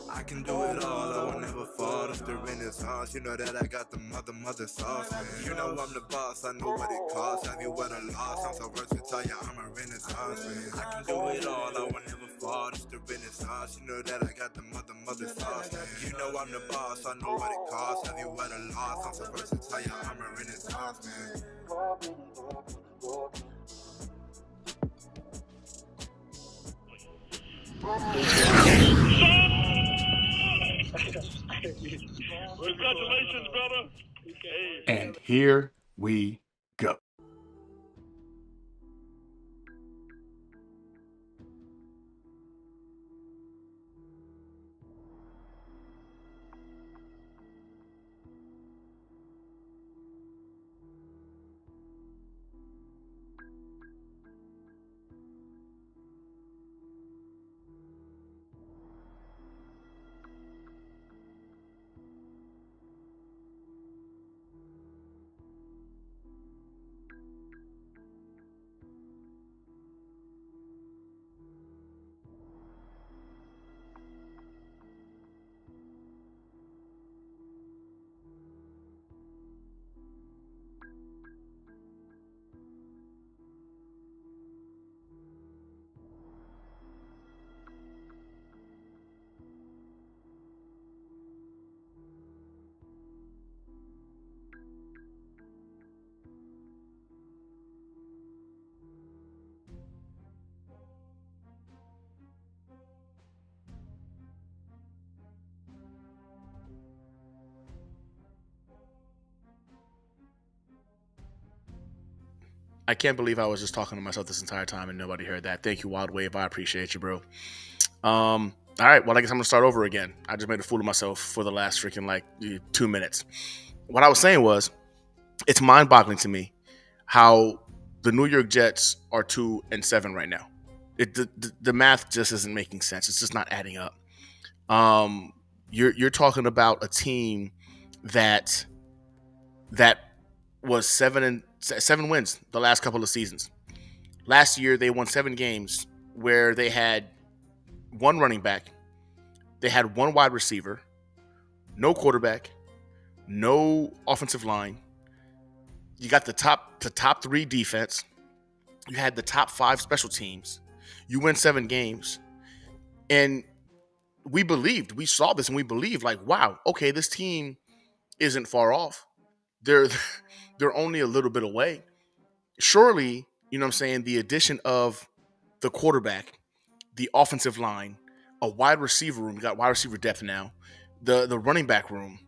I can do it all, I will never fall. It's the Renaissance, you know that I got the mother sauce, man. You know I'm the boss, I know what it costs. Have you what a loss? I'm so versatile, yeah, I'm a Renaissance, man. I can do it all, I will never fall. It's the Renaissance, you know that I got the mother sauce, man. You know I'm the boss, I know what it costs. Have you what a loss? I'm so versatile, yeah, I'm a Renaissance, man. Congratulations, brother. And here we go. I can't believe I was just talking to myself this entire time and nobody heard that. Thank you, Wild Wave. I appreciate you, bro. All right. Well, I guess I'm gonna start over again. I just made a fool of myself for the last freaking 2 minutes. What I was saying was, it's mind-boggling to me how the New York Jets are 2-7 right now. The math just isn't making sense. It's just not adding up. You're talking about a team that was seven wins the last couple of seasons. Last year they won 7 games where they had one running back, they had one wide receiver, no quarterback, no offensive line. You got the top 3 defense. You had the top 5 special teams. You win 7 games, and we saw this, and we believed, wow, okay, this team isn't far off. They're only a little bit away. Surely, you know what I'm saying, the addition of the quarterback, the offensive line, a wide receiver room, we got wide receiver depth now, the running back room.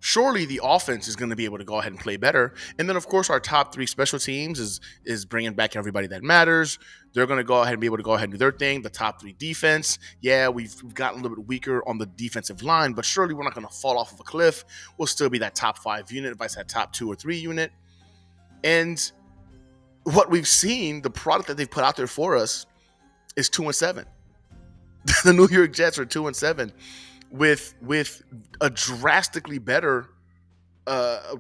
Surely the offense is going to be able to go ahead and play better. And then, of course, our top 3 special teams is bringing back everybody that matters. They're going to go ahead and be able to go ahead and do their thing. The top 3 defense, yeah, we've gotten a little bit weaker on the defensive line, but surely we're not going to fall off of a cliff. We'll still be that top 5 unit, if I said top 2 or 3 unit. And what we've seen, the product that they've put out there for us is 2-7. The New York Jets are 2-7. With a drastically better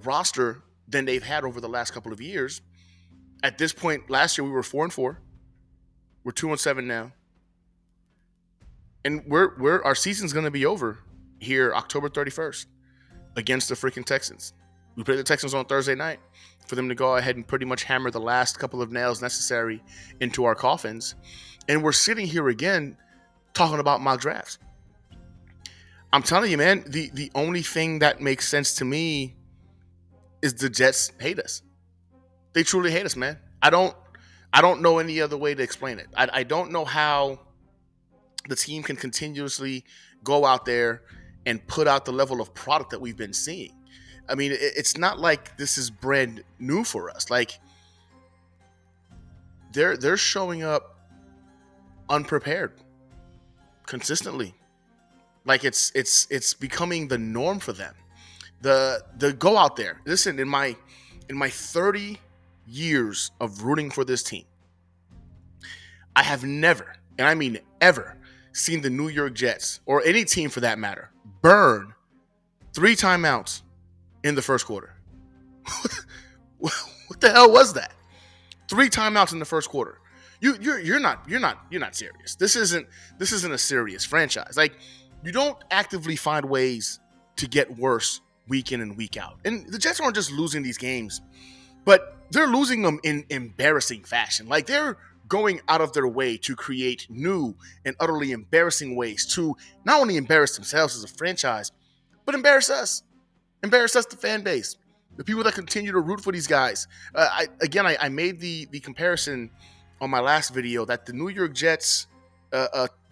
roster than they've had over the last couple of years. At this point, last year we were 4-4. We're 2-7 now, and our season's going to be over here October 31st against the freaking Texans. We played the Texans on Thursday night for them to go ahead and pretty much hammer the last couple of nails necessary into our coffins. And we're sitting here again talking about mock drafts. I'm telling you, man, the only thing that makes sense to me is the Jets hate us. They truly hate us, man. I don't know any other way to explain it. I don't know how the team can continuously go out there and put out the level of product that we've been seeing. I mean, it's not like this is brand new for us. Like they're showing up unprepared consistently. Like it's becoming the norm for them. The go out there. Listen, in my 30 years of rooting for this team, I have never, and I mean ever, seen the New York Jets, or any team for that matter, burn 3 timeouts in the first quarter. What the hell was that? 3 timeouts in the first quarter. You're not serious. This isn't a serious franchise. Like, you don't actively find ways to get worse week in and week out. And the Jets aren't just losing these games, but they're losing them in embarrassing fashion. Like, they're going out of their way to create new and utterly embarrassing ways to not only embarrass themselves as a franchise, but embarrass us. Embarrass us, the fan base, the people that continue to root for these guys. I made the comparison on my last video that the New York Jets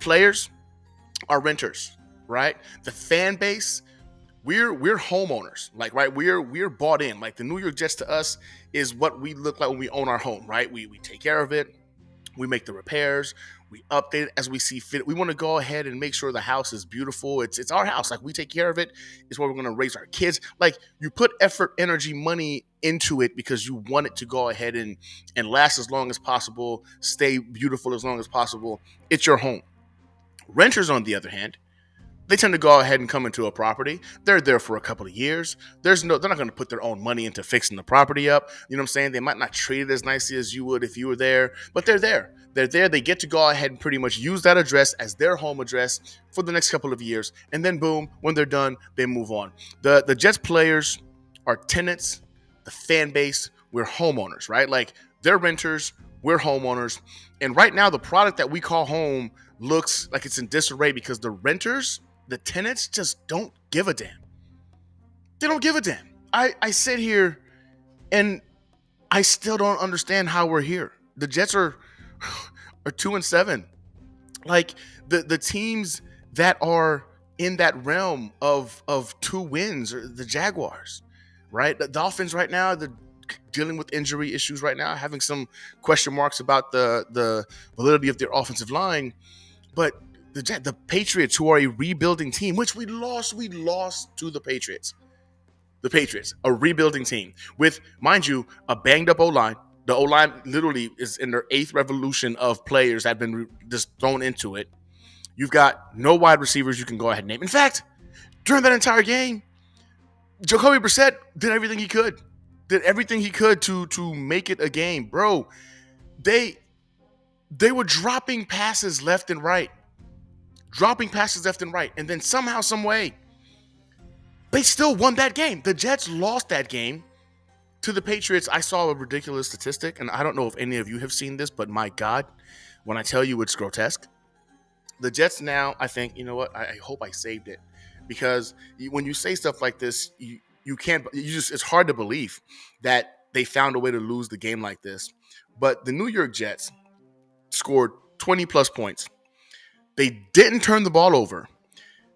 players are renters, right? The fan base, we're homeowners, like, right? We're bought in. Like, the New York Jets to us is what we look like when we own our home, right? We take care of it. We make the repairs. We update it as we see fit. We want to go ahead and make sure the house is beautiful. It's our house. Like, we take care of it. It's where we're going to raise our kids. Like, you put effort, energy, money into it because you want it to go ahead and last as long as possible, stay beautiful as long as possible. It's your home. Renters, on the other hand, they tend to go ahead and come into a property. They're there for a couple of years. They're not going to put their own money into fixing the property up. You know what I'm saying? They might not treat it as nicely as you would if you were there, but they're there. They're there. They get to go ahead and pretty much use that address as their home address for the next couple of years. And then boom, when they're done, they move on. The Jets players are tenants. The fan base, we're homeowners, right? Like, they're renters. We're homeowners. And right now, the product that we call home looks like it's in disarray because the renters, the tenants, just don't give a damn. They don't give a damn. I sit here and I still don't understand how we're here. The Jets are 2-7. Like, the teams that are in that realm of 2 wins are the Jaguars, right? The Dolphins right now, they're dealing with injury issues right now, having some question marks about the validity of their offensive line. But the Patriots, who are a rebuilding team, which we lost to the Patriots. The Patriots, a rebuilding team with, mind you, a banged up O-line. The O-line literally is in their 8th revolution of players that have been just thrown into it. You've got no wide receivers you can go ahead and name. In fact, during that entire game, Jacoby Brissett did everything he could. To make it a game. Bro, they were dropping passes left and right. And then somehow, some way, they still won that game. The Jets lost that game to the Patriots. I saw a ridiculous statistic, and I don't know if any of you have seen this, but my God, when I tell you, it's grotesque. The Jets now, I think, you know what? I hope I saved it, because when you say stuff like this, it's hard to believe that they found a way to lose the game like this. But the New York Jets scored 20 plus points. They didn't turn the ball over.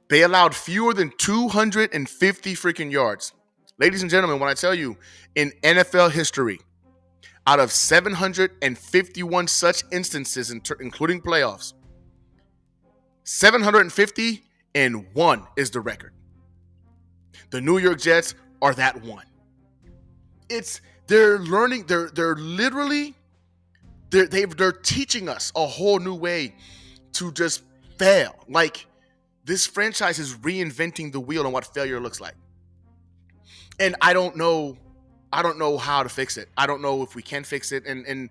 They allowed fewer than 250 freaking yards. Ladies and gentlemen, when I tell you, in NFL history, out of 751 such instances, including playoffs, 751 is the record. The New York Jets are that one. They're learning. They're literally teaching us a whole new way to just fail. Like, this franchise is reinventing the wheel on what failure looks like. And I don't know how to fix it. I don't know if we can fix it. And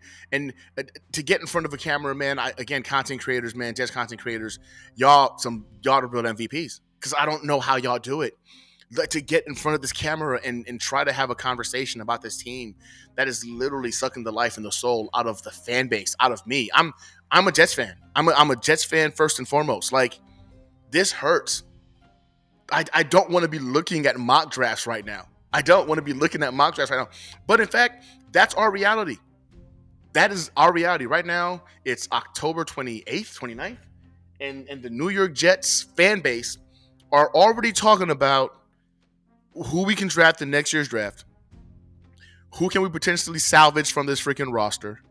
to get in front of a camera, man, content creators, man, Jets content creators, y'all are real MVPs, because I don't know how y'all do it. to get in front of this camera and try to have a conversation about this team that is literally sucking the life and the soul out of the fan base, out of me. I'm a Jets fan. I'm a Jets fan first and foremost. Like, this hurts. I don't want to be looking at mock drafts right now. I don't want to be looking at mock drafts right now. But in fact, that's our reality. That is our reality. Right now, it's October 28th, 29th, and the New York Jets fan base are already talking about who we can draft in next year's draft. Who can we potentially salvage from this freaking roster?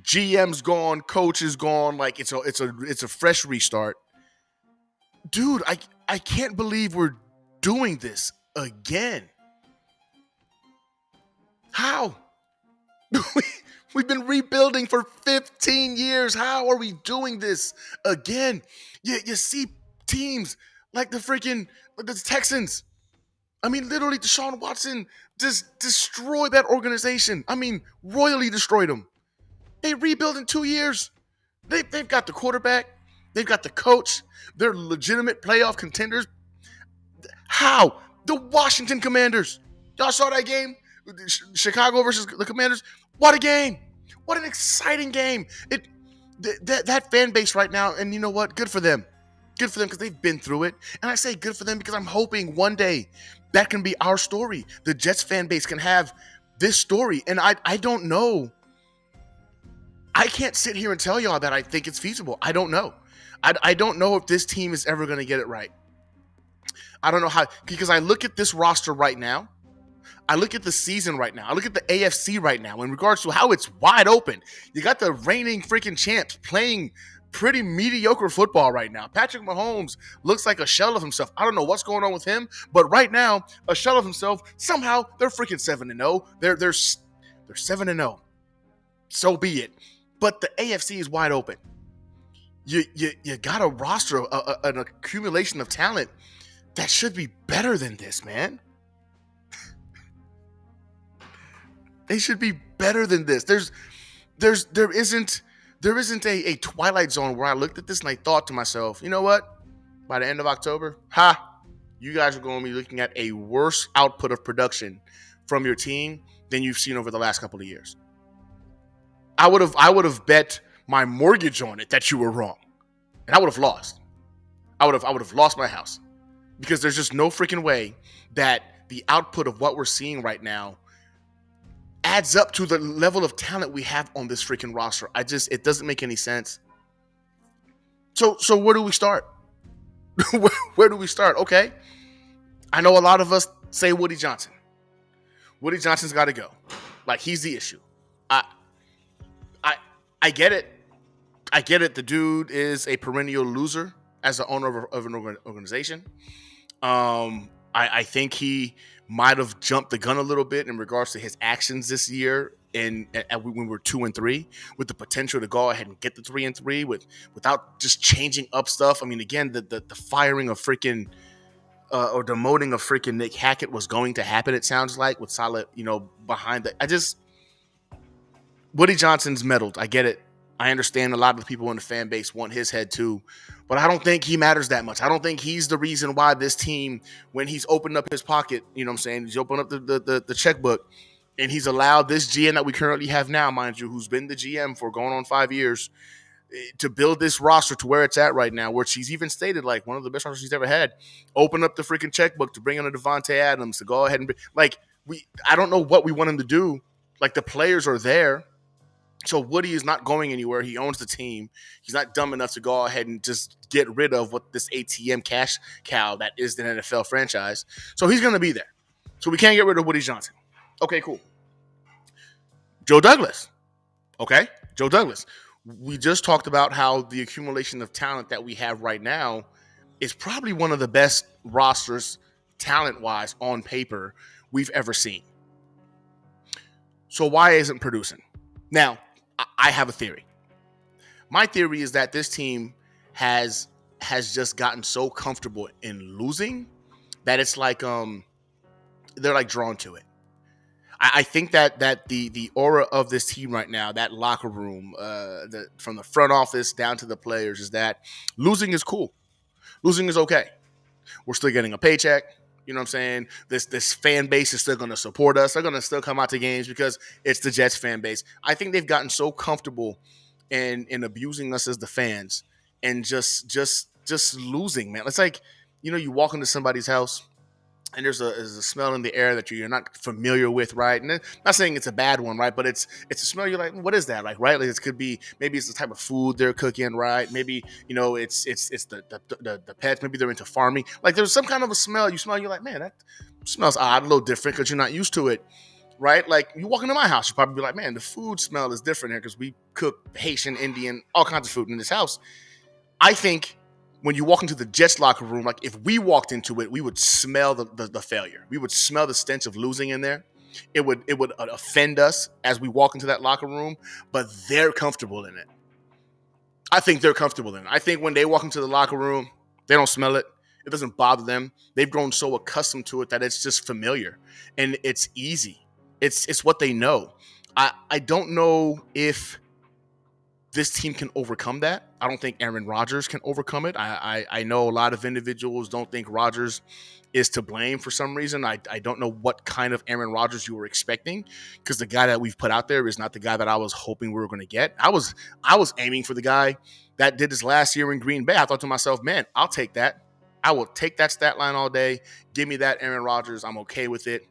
GM's gone, coach is gone. Like, it's a fresh restart. Dude, I can't believe we're doing this again. How? We've been rebuilding for 15 years. How are we doing this again? You see teams like the Texans. I mean, literally, Deshaun Watson just destroyed that organization. I mean, royally destroyed them. They rebuild in 2 years. They've got the quarterback. They've got the coach. They're legitimate playoff contenders. How? The Washington Commanders. Y'all saw that game? Chicago versus the Commanders. What a game. What an exciting game. That fan base right now, and you know what? Good for them. Good for them because they've been through it. And I say good for them because I'm hoping one day that can be our story. The Jets fan base can have this story. And I don't know. I can't sit here and tell y'all that I think it's feasible. I don't know. I don't know if this team is ever going to get it right. I don't know how, because I look at this roster right now. I look at the season right now. I look at the AFC right now in regards to how it's wide open. You got the reigning freaking champs playing pretty mediocre football right now. Patrick Mahomes looks like a shell of himself. I don't know what's going on with him, but right now, a shell of himself. Somehow they're freaking 7-0. They're 7-0. So be it. But the AFC is wide open. You got a roster, an accumulation of talent that should be better than this, man. They should be better than this. There isn't a twilight zone where I looked at this and I thought to myself, you know what? By the end of October, you guys are going to be looking at a worse output of production from your team than you've seen over the last couple of years. I would have bet my mortgage on it that you were wrong, and I would have lost. I would have lost my house because there's just no freaking way that the output of what we're seeing right now adds up to the level of talent we have on this freaking roster. It doesn't make any sense. So where do we start? Where do we start? Okay. I know a lot of us say Woody Johnson. Woody Johnson's got to go. Like, he's the issue. I get it. I get it. The dude is a perennial loser as the owner of an organization. I think he might have jumped the gun a little bit in regards to his actions this year when we were 2-3, with the potential to go ahead and get the 3-3 without just changing up stuff. I mean, again, the firing of freaking or demoting of freaking Nick Hackett was going to happen. It sounds like, with Saleh, behind that. Woody Johnson's meddled. I get it. I understand a lot of the people in the fan base want his head too, but I don't think he matters that much. I don't think he's the reason why this team, when he's opened up his pocket, he's opened up the checkbook, and he's allowed this GM that we currently have now, mind you, who's been the GM for going on 5 years, to build this roster to where it's at right now, where she's even stated like one of the best rosters he's ever had. Open up the freaking checkbook to bring in a Devontae Adams to go ahead and I don't know what we want him to do. Like, the players are there. So Woody is not going anywhere. He owns the team. He's not dumb enough to go ahead and just get rid of what this ATM cash cow that is the NFL franchise. So he's going to be there. So we can't get rid of Woody Johnson. Okay, cool. Joe Douglas. Okay, Joe Douglas. We just talked about how the accumulation of talent that we have right now is probably one of the best rosters, talent-wise, on paper, we've ever seen. So why isn't producing? Now, I have a theory. My theory is that this team has just gotten so comfortable in losing that it's like they're like drawn to it. I think that the aura of this team right now, that locker room, from the front office down to the players, is that losing is cool. Losing is okay. We're still getting a paycheck. You know what I'm saying? This fan base is still going to support us. They're going to still come out to games because it's the Jets fan base. I think they've gotten so comfortable in abusing us as the fans and just losing, man. It's like, you walk into somebody's house and there's a smell in the air that you're not familiar with, right? And not saying it's a bad one, right? But it's a smell you're like, what is that, like, right? Like it could be, maybe it's the type of food they're cooking, right? Maybe it's the pets. Maybe they're into farming. Like there's some kind of a smell you smell. You're like, man, that smells odd, a little different because you're not used to it, right? Like you walk into my house, you probably be like, man, the food smell is different here because we cook Haitian, Indian, all kinds of food in this house. I think when you walk into the Jets locker room, like if we walked into it, we would smell the failure. We would smell the stench of losing in there. It would offend us as we walk into that locker room, but they're comfortable in it. I think they're comfortable in it. I think when they walk into the locker room, they don't smell it. It doesn't bother them. They've grown so accustomed to it that it's just familiar and it's easy. It's what they know. I don't know if this team can overcome that. I don't think Aaron Rodgers can overcome it. I know a lot of individuals don't think Rodgers is to blame for some reason. I don't know what kind of Aaron Rodgers you were expecting because the guy that we've put out there is not the guy that I was hoping we were going to get. I was aiming for the guy that did this last year in Green Bay. I thought to myself, man, I'll take that. I will take that stat line all day. Give me that Aaron Rodgers. I'm okay with it.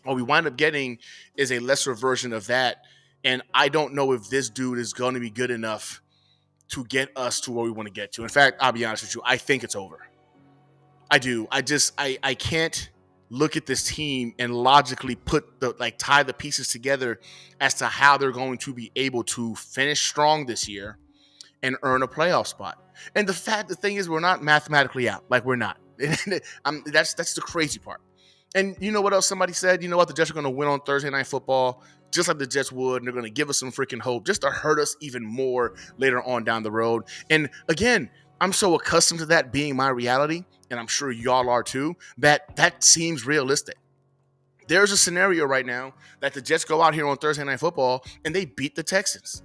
What we wind up getting is a lesser version of that. And I don't know if this dude is going to be good enough to get us to where we want to get to. In fact, I'll be honest with you. I think it's over. I do. I can't look at this team and logically tie the pieces together as to how they're going to be able to finish strong this year and earn a playoff spot. And the thing is, we're not mathematically out. Like, we're not. That's the crazy part. And you know what else somebody said? You know what? The Jets are going to win on Thursday Night Football, just like the Jets would, and they're going to give us some freaking hope just to hurt us even more later on down the road. And again, I'm so accustomed to that being my reality, and I'm sure y'all are too, that seems realistic. There's a scenario right now that the Jets go out here on Thursday Night Football and they beat the Texans.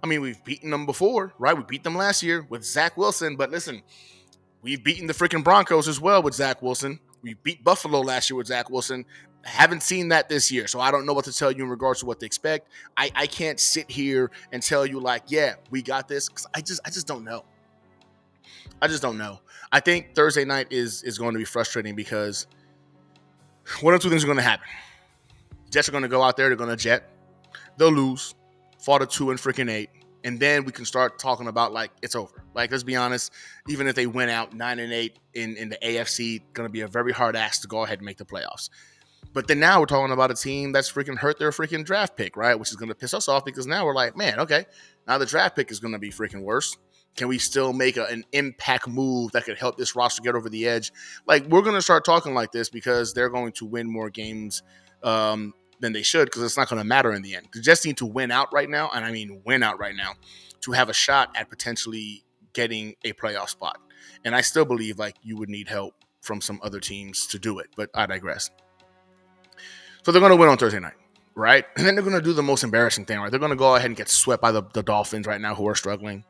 I mean, we've beaten them before, right? We beat them last year with Zach Wilson, but listen, we've beaten the freaking Broncos as well with Zach Wilson. We beat Buffalo last year with Zach Wilson. I haven't seen that this year, so I don't know what to tell you in regards to what to expect. I can't sit here and tell you like, yeah, we got this, because I just don't know. I just don't know. I think Thursday night is going to be frustrating because one of two things are going to happen. Jets are going to go out there. They're going to jet. They'll lose. Fall to 2-8. And then we can start talking about, like, it's over. Like, let's be honest, even if they went out 9-8 in the AFC, going to be a very hard ask to go ahead and make the playoffs. But then now we're talking about a team that's freaking hurt their freaking draft pick, right? Which is going to piss us off because now we're like, man, okay, now the draft pick is going to be freaking worse. Can we still make an impact move that could help this roster get over the edge? Like, we're going to start talking like this because they're going to win more games than they should, because it's not going to matter in the end. They just need to win out right now, and I mean win out right now, to have a shot at potentially getting a playoff spot. And I still believe like you would need help from some other teams to do it, but I digress. So they're going to win on Thursday night, right? And then they're going to do the most embarrassing thing, right? They're going to go ahead and get swept by the Dolphins right now, who are struggling.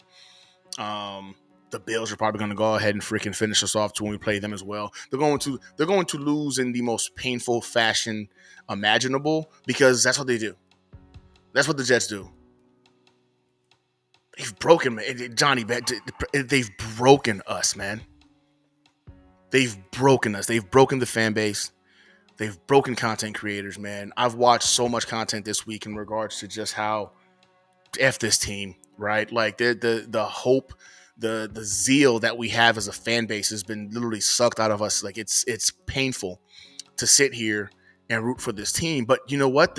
The Bills are probably going to go ahead and freaking finish us off too when we play them as well. They're going to lose in the most painful fashion imaginable, because that's what they do. That's what the Jets do. They've broken, man. Johnny, they've broken us, man. They've broken us. They've broken the fan base. They've broken content creators, man. I've watched so much content this week in regards to just how F this team, right? Like the hope, the zeal that we have as a fan base has been literally sucked out of us. Like it's painful to sit here and root for this team. But you know what?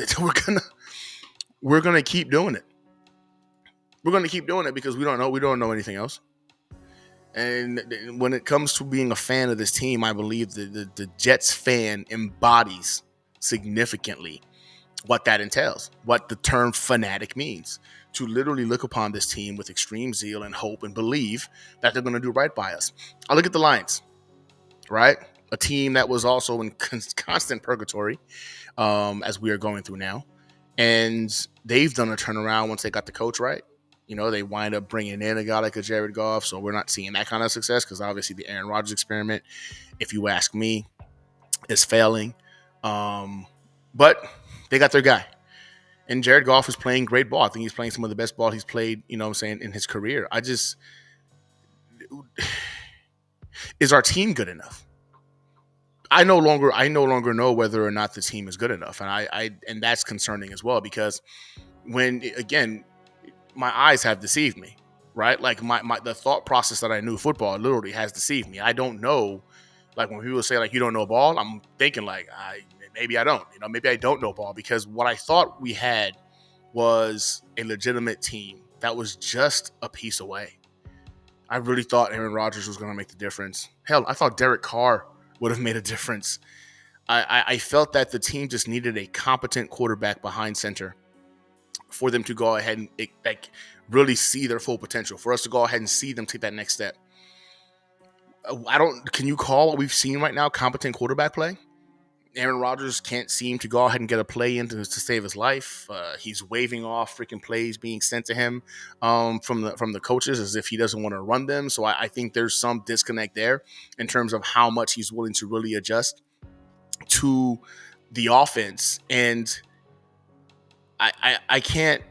We're gonna keep doing it. We're gonna keep doing it because we don't know anything else. And when it comes to being a fan of this team, I believe the Jets fan embodies significantly what that entails, what the term fanatic means. To literally look upon this team with extreme zeal and hope and believe that they're going to do right by us. I look at the Lions, right? A team that was also in constant purgatory as we are going through now. And they've done a turnaround once they got the coach right. You know, they wind up bringing in a guy like a Jared Goff, so we're not seeing that kind of success because obviously the Aaron Rodgers experiment, if you ask me, is failing. But they got their guy. And Jared Goff is playing great ball. I think he's playing some of the best ball he's played, you know what I'm saying, in his career. Is our team good enough? I no longer know whether or not the team is good enough. And that's concerning as well, because when again, my eyes have deceived me, right? Like the thought process that I knew football literally has deceived me. I don't know, like when people say like you don't know ball, I'm thinking like maybe I don't, maybe I don't know ball, because what I thought we had was a legitimate team that was just a piece away. I really thought Aaron Rodgers was going to make the difference. Hell, I thought Derek Carr would have made a difference. I felt that the team just needed a competent quarterback behind center for them to go ahead and like really see their full potential, for us to go ahead and see them take that next step. Can you call what we've seen right now competent quarterback play? Aaron Rodgers can't seem to go ahead and get a play in to save his life. He's waving off freaking plays being sent to him from the coaches as if he doesn't want to run them. So I think there's some disconnect there in terms of how much he's willing to really adjust to the offense. And I can't.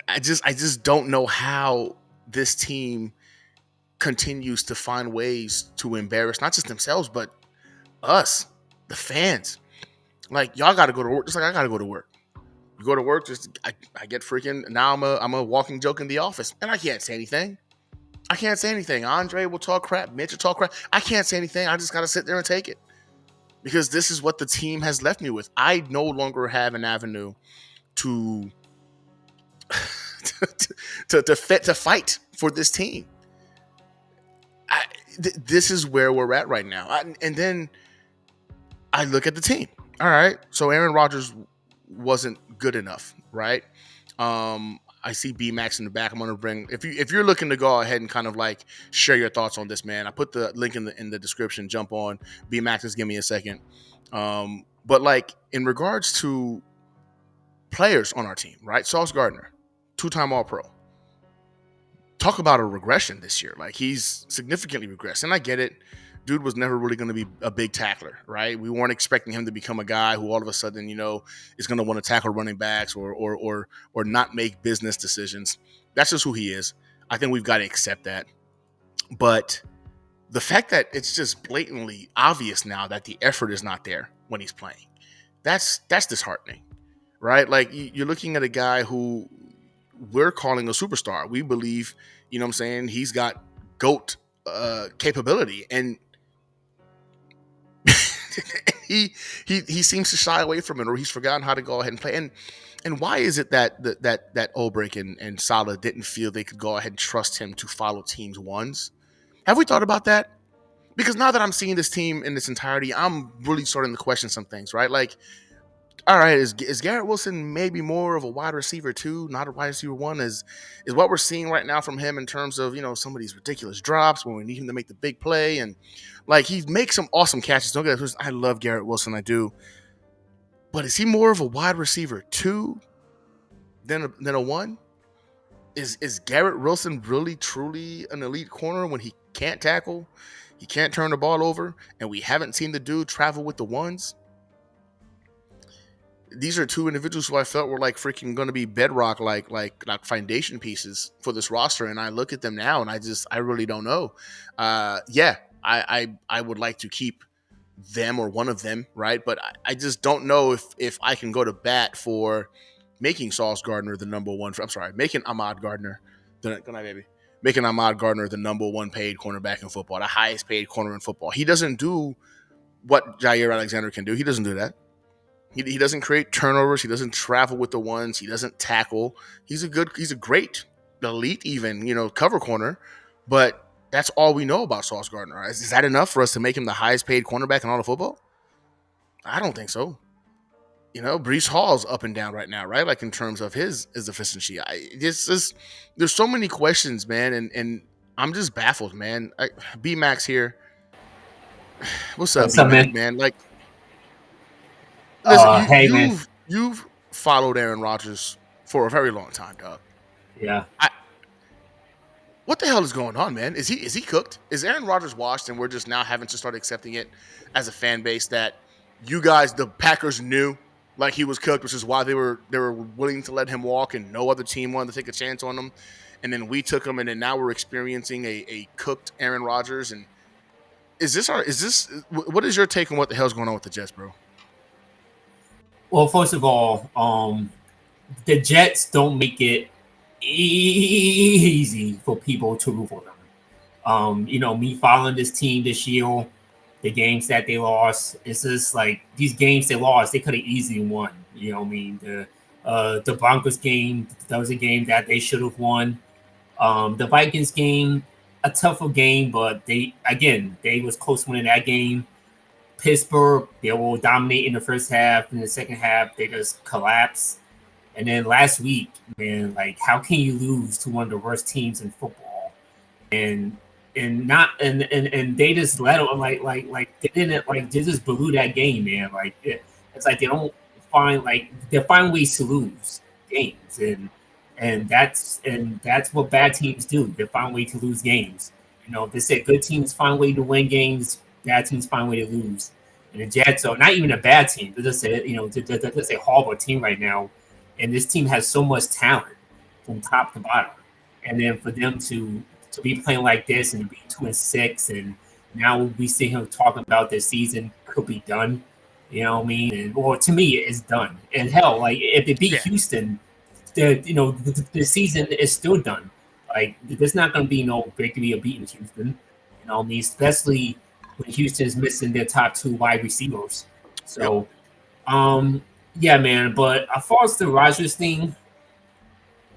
I just don't know how this team continues to find ways to embarrass not just themselves but us, the fans. Like, y'all got to go to work just like I got to go to work. You go to work, just I get freaking, now I'm a walking joke in the office, and I can't say anything. Andre will talk crap. Mitch will talk crap. I can't say anything. I just got to sit there and take it, because this is what the team has left me with. I no longer have an avenue to to fight for this team. This is where we're at right now. And then I look at the team. All right, so Aaron Rodgers wasn't good enough, right? I see B-Max in the back. I'm gonna bring, if you're looking to go ahead and kind of like share your thoughts on this, man. I put the link in the description. Jump on B-Max. Just give me a second. But like in regards to players on our team, right? Sauce Gardner, 2-time All-Pro. Talk about a regression this year. Like, he's significantly regressed, and I get it. Dude was never really going to be a big tackler, right? We weren't expecting him to become a guy who all of a sudden, is going to want to tackle running backs or not make business decisions. That's just who he is. I think we've got to accept that. But the fact that it's just blatantly obvious now that the effort is not there when he's playing, that's disheartening, right? Like, you're looking at a guy who we're calling a superstar. We believe, he's got GOAT capability, and he seems to shy away from it, or he's forgotten how to go ahead and play. And why is it that Ulbrich and Saleh didn't feel they could go ahead and trust him to follow teams' ones? Have we thought about that? Because now that I'm seeing this team in its entirety, I'm really starting to question some things, right? Like, all right, is Garrett Wilson maybe more of a wide receiver 2, not a wide receiver 1? Is what we're seeing right now from him in terms of, some of these ridiculous drops when we need him to make the big play. And like, he makes some awesome catches. Don't get it twisted. I love Garrett Wilson, I do. But is he more of a wide receiver 2 than a 1? Is Garrett Wilson really truly an elite corner when he can't tackle, he can't turn the ball over, and we haven't seen the dude travel with the ones? These are two individuals who I felt were like freaking going to be bedrock, like foundation pieces for this roster. And I look at them now, and I really don't know. I would like to keep them or one of them, right? But I just don't know if I can go to bat for making Sauce Gardner the number one. Making Ahmad Gardner. Good night, baby. Making Ahmad Gardner the number 1 paid cornerback in football, the highest paid corner in football. He doesn't do what Jair Alexander can do. He doesn't do that. He doesn't create turnovers. He doesn't travel with the ones. He doesn't tackle. He's a great, elite even, cover corner. But that's all we know about Sauce Gardner. Is that enough for us to make him the highest paid cornerback in all of football? I don't think so. Breece Hall's up and down right now, right? Like, in terms of his efficiency. There's so many questions, man. And I'm just baffled, man. B-Max here. What's up, B-Max, man? Like, listen, you've followed Aaron Rodgers for a very long time, dog. Yeah. What the hell is going on, man? Is he cooked? Is Aaron Rodgers washed, and we're just now having to start accepting it as a fan base that you guys, the Packers, knew like he was cooked, which is why they were willing to let him walk, and no other team wanted to take a chance on him. And then we took him, and then now we're experiencing a cooked Aaron Rodgers. And what is your take on what the hell's going on with the Jets, bro? Well, first of all, the Jets don't make it easy for people to root for them. Me following this team this year, the games that they lost, it's just like these games they lost, they could have easily won. You know what I mean? The Broncos game, that was a game that they should have won. The Vikings game, a tougher game, but they was close winning that game. Pittsburgh, they will dominate in the first half. In the second half, they just collapse. And then last week, man, like how can you lose to one of the worst teams in football? And they just let them they didn't they just blew that game, man. Like it's like they find ways to lose games, and that's what bad teams do. They find a way to lose games. They say good teams find a way to win games, bad teams find a way to lose. And the Jets are not even a bad team. They're just a horrible team right now. And this team has so much talent from top to bottom. And then for them to be playing like this and be 2-6, and now we see him talking about the season could be done. You know what I mean? Or to me, it's done. And hell, like if they beat Houston, the season is still done. Like there's not going to be no victory or beating Houston. You know what I mean? Especially when Houston is missing their top 2 wide receivers. So, yeah, man. But as far as the Rodgers thing,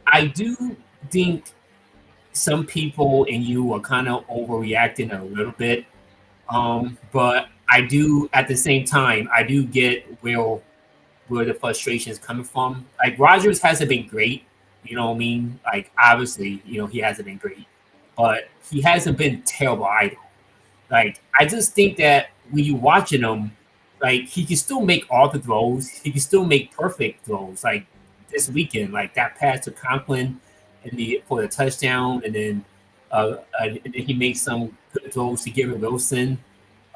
I do think some people and you are kind of overreacting a little bit. But I do, at the same time, I do get where the frustration is coming from. Like Rodgers hasn't been great, you know what I mean? Like obviously, he hasn't been great, but he hasn't been terrible either. Like I just think that when you're watching him, like he can still make all the throws, he can still make perfect throws. Like this weekend, like that pass to Conklin for the touchdown, and then he makes some good throws to Garrett Wilson.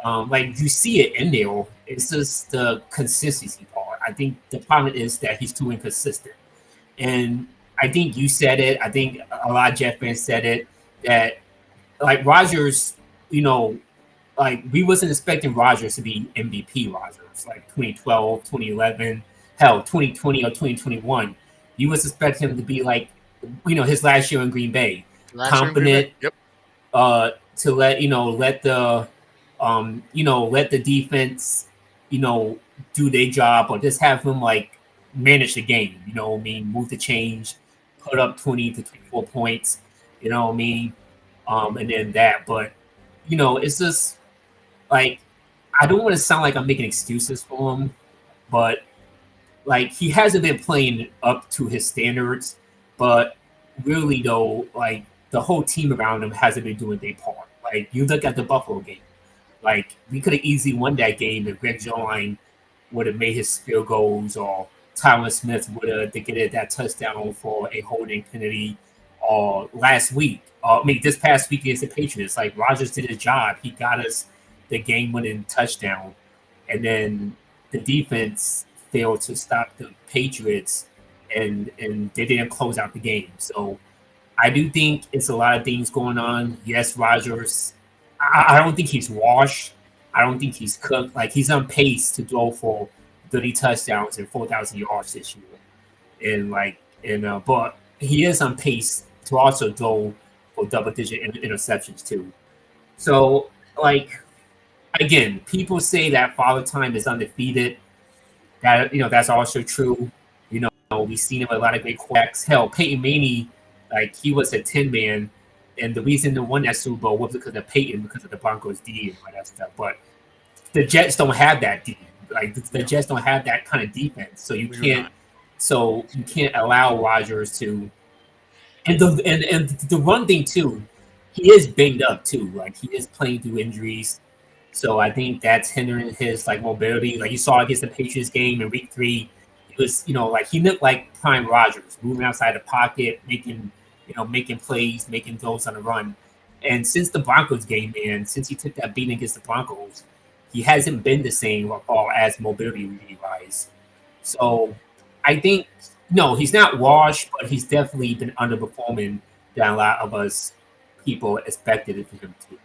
Like you see it in there. It's just the consistency part. I think the problem is that he's too inconsistent. And I think you said it. I think a lot of Jet fans said it, that like Rodgers, like we wasn't expecting Rodgers to be MVP Rodgers, like 2012, 2011, hell, 2020 or 2021. You was expecting him to be like, his last year in Green Bay, confident, to let the defense, do their job, or just have him like manage the game. You know what I mean? Move the change, put up 20 to 24 points. You know what I mean? And then that, but it's just like I don't want to sound like I'm making excuses for him, but like he hasn't been playing up to his standards. But really though, like the whole team around him hasn't been doing their part. Like you look at the Buffalo game, like we could have easily won that game if Greg Joline would have made his field goals, or Thomas Smith would have get that touchdown for a holding penalty, or last week. This past week against the Patriots, like Rodgers did his job. He got us the game-winning touchdown, and then the defense failed to stop the Patriots, and they didn't close out the game. So I do think it's a lot of things going on. Yes, Rodgers. I don't think he's washed. I don't think he's cooked. Like he's on pace to throw for 30 touchdowns and 4,000 yards this year, but he is on pace to also throw for double-digit interceptions too. So, like, again, people say that Father Time is undefeated. That that's also true. We've seen him with a lot of great quarterbacks. Hell, Peyton Manning, like he was a 10-man, and the reason they won that Super Bowl was because of Peyton, because of the Broncos D and all that stuff. But the Jets don't have that D. Like the Jets don't have that kind of defense, so you can't allow Rodgers to. And the one thing too, he is banged up too. Like he is playing through injuries, so I think that's hindering his like mobility. Like you saw against the Patriots game in Week 3, he was like he looked like prime Rodgers, moving outside the pocket, making making plays, making throws on the run. And since the Broncos game, man, since he took that beating against the Broncos, he hasn't been the same as far as mobility wise. So I think no, he's not washed, but he's definitely been underperforming than a lot of us people expected it for him to do.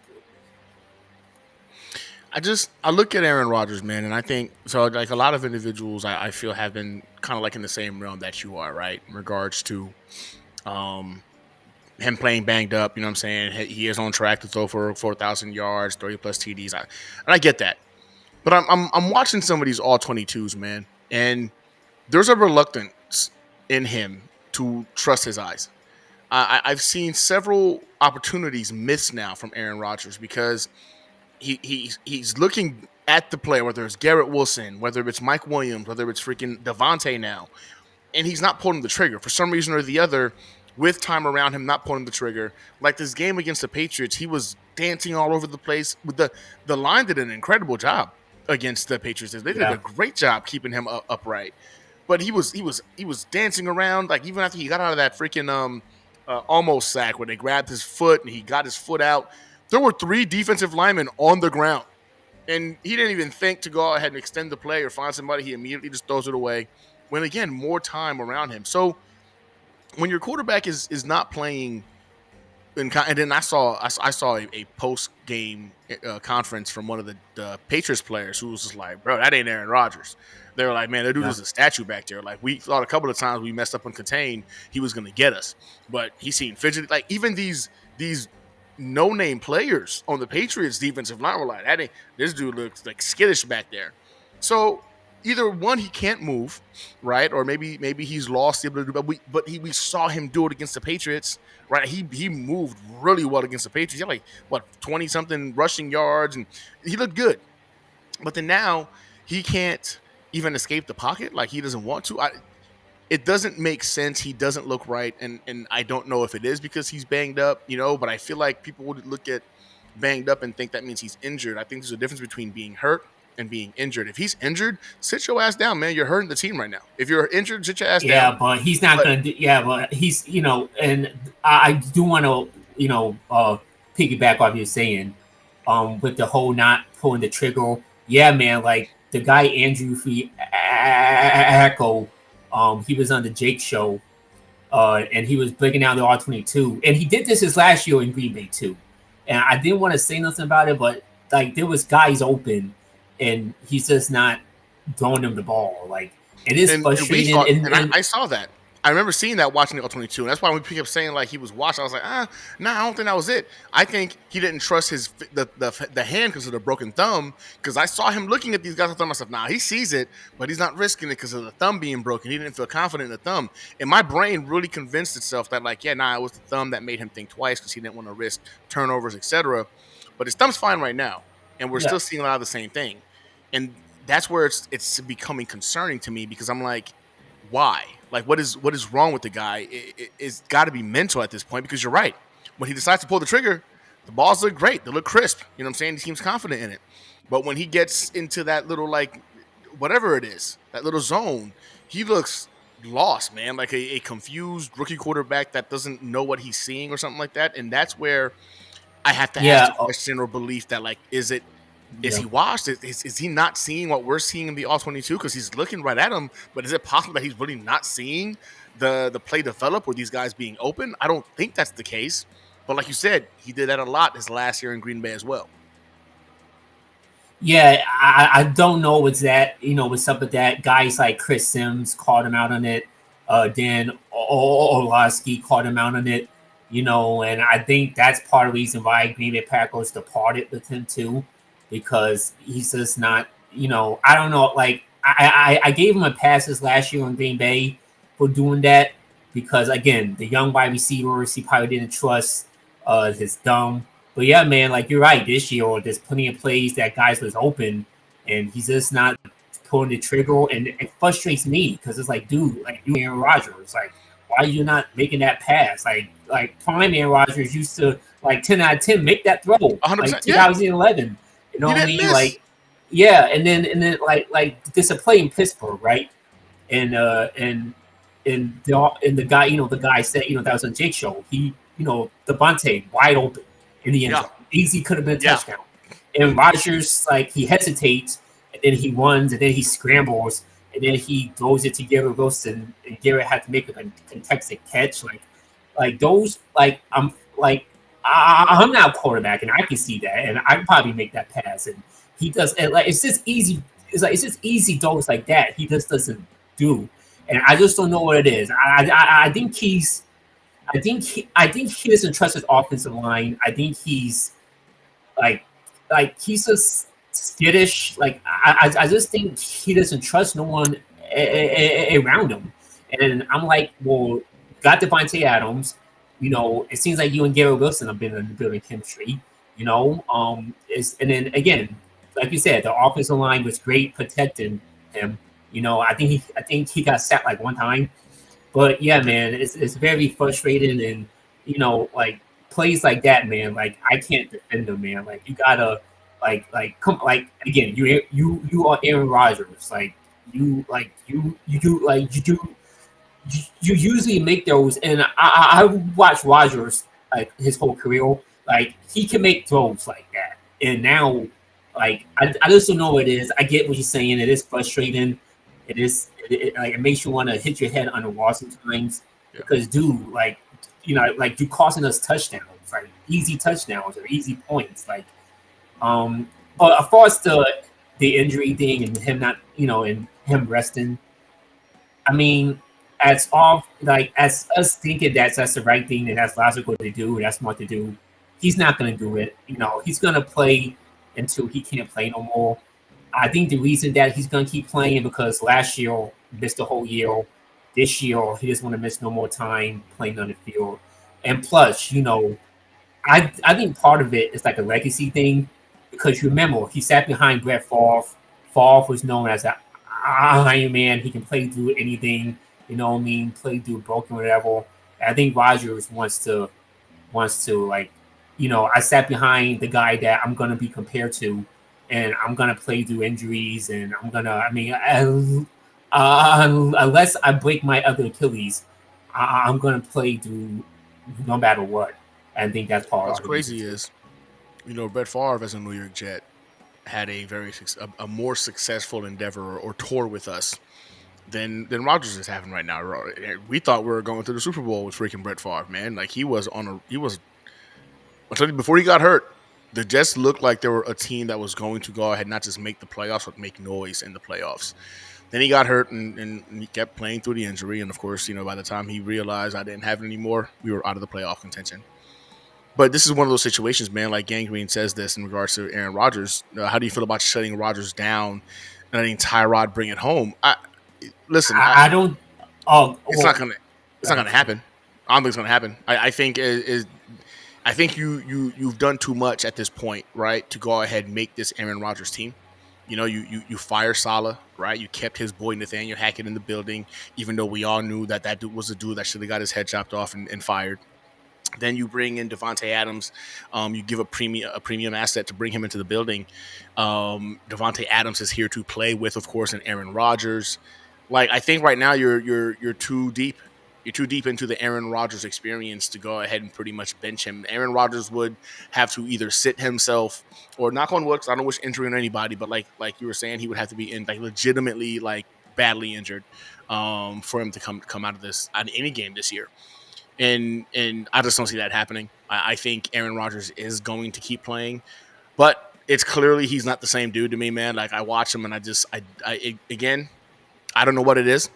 I look at Aaron Rodgers, man, and I think so. Like a lot of individuals, I feel have been kind of like in the same realm that you are, right? In regards to him playing banged up, you know what I'm saying? He is on track to throw for 4,000 yards, 30 plus TDs, and I get that. But I'm watching some of these all 22s, man, and there's a reluctance in him to trust his eyes. I've seen several opportunities missed now from Aaron Rodgers because he's looking at the play, whether it's Garrett Wilson, whether it's Mike Williams, whether it's freaking Devontae now, and he's not pulling the trigger for some reason or the other. With time around him, not pulling the trigger, like this game against the Patriots, he was dancing all over the place. With the line did an incredible job against the Patriots. They did a great job keeping him upright, but he was dancing around like even after he got out of that freaking almost sack where they grabbed his foot and he got his foot out. There were 3 defensive linemen on the ground, and he didn't even think to go ahead and extend the play or find somebody. He immediately just throws it away. When again, more time around him. So when your quarterback is not playing, and then I saw a post game conference from one of the Patriots players who was just like, "Bro, that ain't Aaron Rodgers." They were like, "Man, that dude is a statue back there." Like we thought a couple of times we messed up on contain, he was going to get us, but he seemed fidgety. Like even these no name players on the Patriots defensive line were like, "This dude looks like skittish back there." So either one, he can't move, right? Or maybe he's lost the ability to do, but we saw him do it against the Patriots, right? He moved really well against the Patriots. He had like, 20-something rushing yards, and he looked good. But then now he can't even escape the pocket like he doesn't want to. It doesn't make sense. He doesn't look right, and I don't know if it is because he's banged up, but I feel like people would look at banged up and think that means he's injured. I think there's a difference between being hurt and being injured. If he's injured, sit your ass down, man. You're hurting the team right now. If you're injured, sit your ass down. Yeah, but he's not going to do. Yeah, but he's, and I do want to, piggyback off you're saying, with the whole not pulling the trigger. Yeah, man. Like the guy Andrew Fiacco, he was on the Jake show, and he was breaking down the R22, and he did this his last year in Green Bay too. And I didn't want to say nothing about it, but like there was guys open. And he's just not throwing them the ball. Like it is frustrating. And I saw that. I remember seeing that watching the L-22, and that's why we kept saying like he was watching. I was like, I don't think that was it. I think he didn't trust the hand because of the broken thumb. Because I saw him looking at these guys. I thought to myself, he sees it, but he's not risking it because of the thumb being broken. He didn't feel confident in the thumb, and my brain really convinced itself that it was the thumb that made him think twice because he didn't want to risk turnovers, etc. But his thumb's fine right now, and we're still seeing a lot of the same thing. And that's where it's becoming concerning to me because I'm like, why? Like, what is wrong with the guy? It's got to be mental at this point because you're right. When he decides to pull the trigger, the balls look great. They look crisp. You know what I'm saying? He seems confident in it. But when he gets into that little, whatever it is, that little zone, he looks lost, man. Like a confused rookie quarterback that doesn't know what he's seeing or something like that. And that's where I have to ask the question or belief that, is he washed? Is he not seeing what we're seeing in the All-22? Because he's looking right at him. But is it possible that he's really not seeing the play develop or these guys being open? I don't think that's the case. But like you said, he did that a lot his last year in Green Bay as well. Yeah, I don't know what's up with that. Guys like Chris Sims called him out on it. Dan Orlovsky called him out on it. And I think that's part of the reason why Green Bay Packers departed with him too. Because he's just not, I don't know. Like I gave him a passes last year in Green Bay for doing that because again, the young wide receivers he probably didn't trust his thumb. But yeah, man, like you're right. This year, there's plenty of plays that guys was open, and he's just not pulling the trigger, and it frustrates me because it's like, dude, like you Aaron Rodgers, like why are you not making that pass? Like prime Aaron Rodgers used to 10 out of 10 make that throw, 100%, 2011. Yeah. You know what I mean? And then like this a play in Pittsburgh, right? And the guy, the guy said, that was on Jake show. He, Devontae wide open in the end zone. Easy could have been a touchdown. And Rodgers, like, he hesitates, and then he runs, and then he scrambles, and then he throws it to Garrett Wilson, and Garrett had to make a contested catch. Like those, like, I'm not a quarterback, and I can see that, and I'd probably make that pass. And he does, and like, it's just easy. It's just easy throws like that. He just doesn't do, and I just don't know what it is. I think he doesn't trust his offensive line. I think he's like he's just skittish. Like I just think he doesn't trust no one around him. And I'm like, well, got Devontae Adams. It seems like you and Garrett Wilson have been in the building chemistry. And then again, like you said, the offensive line was great protecting him. I think he got sacked like one time. But yeah, man, it's very frustrating, and like plays like that, man. Like I can't defend them, man. Like you gotta come again. You are Aaron Rodgers. You usually make those, and I watched Rodgers like his whole career. Like he can make throws like that, and now I just don't know what it is. I get what you're saying. It is frustrating. It makes you want to hit your head on the wall sometimes because, dude, you're costing us touchdowns, like easy touchdowns or easy points. But as far as the injury thing and him not, and him resting, I mean, as us thinking that's the right thing and that's logical to do, that's smart to do, he's not going to do it. He's going to play until he can't play no more. I think the reason that he's going to keep playing because last year missed the whole year. This year he doesn't want to miss no more time playing on the field. And plus, I think part of it is like a legacy thing because remember he sat behind Brett Favre. Favre was known as an Iron Man. He can play through anything. Play through broken whatever. I think Rodgers wants to I sat behind the guy that I'm going to be compared to. And I'm gonna play through injuries, and unless I break my other Achilles, I'm gonna play through no matter what. I think that's part of what's crazy is, Brett Favre as a New York Jet had a more successful endeavor or tour with us than Rodgers is having right now. We thought we were going to the Super Bowl with freaking Brett Favre, man. Like I'll tell you, before he got hurt, the Jets looked like they were a team that was going to go ahead not just make the playoffs, but make noise in the playoffs. Then he got hurt and he kept playing through the injury. And, of course, by the time he realized I didn't have it anymore, we were out of the playoff contention. But this is one of those situations, man, like Gangrene says this in regards to Aaron Rodgers. How do you feel about shutting Rodgers down and letting Tyrod bring it home? It's not going to happen. I don't think it's going to happen. I think you've done too much at this point, right, to go ahead and make this Aaron Rodgers team. You fire Saleh, right? You kept his boy Nathaniel Hackett in the building, even though we all knew that dude was a dude that should have got his head chopped off and fired. Then you bring in Devontae Adams. You give a premium asset to bring him into the building. Devontae Adams is here to play with, of course, and Aaron Rodgers. Like I think right now you're too deep. You're too deep into the Aaron Rodgers experience to go ahead and pretty much bench him. Aaron Rodgers would have to either sit himself or knock on wood, because I don't wish injury on anybody, but like you were saying, he would have to be in legitimately badly injured for him to come out of any game this year. And I just don't see that happening. I think Aaron Rodgers is going to keep playing, but it's clearly he's not the same dude to me, man. Like I watch him and I don't know what it is.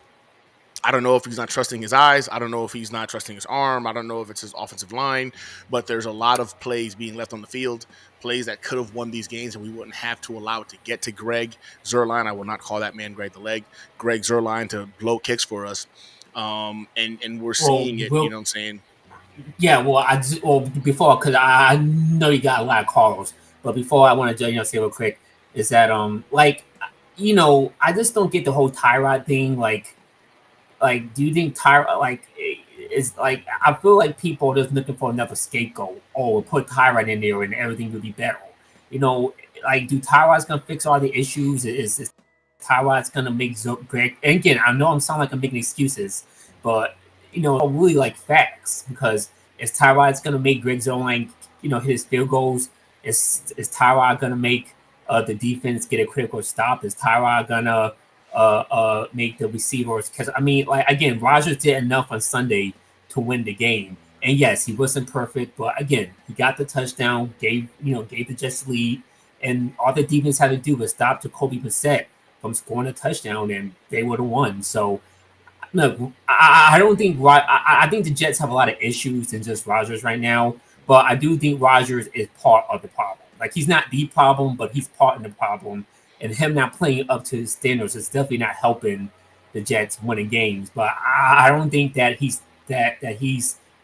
I don't know if he's not trusting his eyes. I don't know if he's not trusting his arm. I don't know if it's his offensive line. But there's a lot of plays being left on the field, plays that could have won these games, and we wouldn't have to allow it to get to Greg Zuerlein. I will not call that man Greg the Leg. Greg Zuerlein to blow kicks for us. And we're seeing it, you know what I'm saying? Yeah, before, because I know you got a lot of calls, but before I want to say real quick, is that, I just don't get the whole Tyrod thing, do you think Tyrod, it's like, I feel like people are just looking for another scapegoat. Oh, we'll put Tyrod in there and everything will be better. Do Tyrod's going to fix all the issues? Is Tyrod's going to make Greg, and again, I know I'm sounding like I'm making excuses, but really like facts, because is Tyrod's gonna make Greg Zuerlein, hit his field goals? Is Tyrod gonna make the defense get a critical stop? Is Tyrod gonna make the receivers? Because I mean, like again, Rodgers did enough on Sunday to win the game. And yes, he wasn't perfect, but again, he got the touchdown, gave the Jets lead, and all the defense had to do was stop Jacoby Brissett from scoring a touchdown, and they would have won. So look, I don't think I think the Jets have a lot of issues than just Rodgers right now, but I do think Rodgers is part of the problem. Like he's not the problem, but he's part of the problem, and him not playing up to his standards is definitely not helping the Jets winning games. But I don't think that he's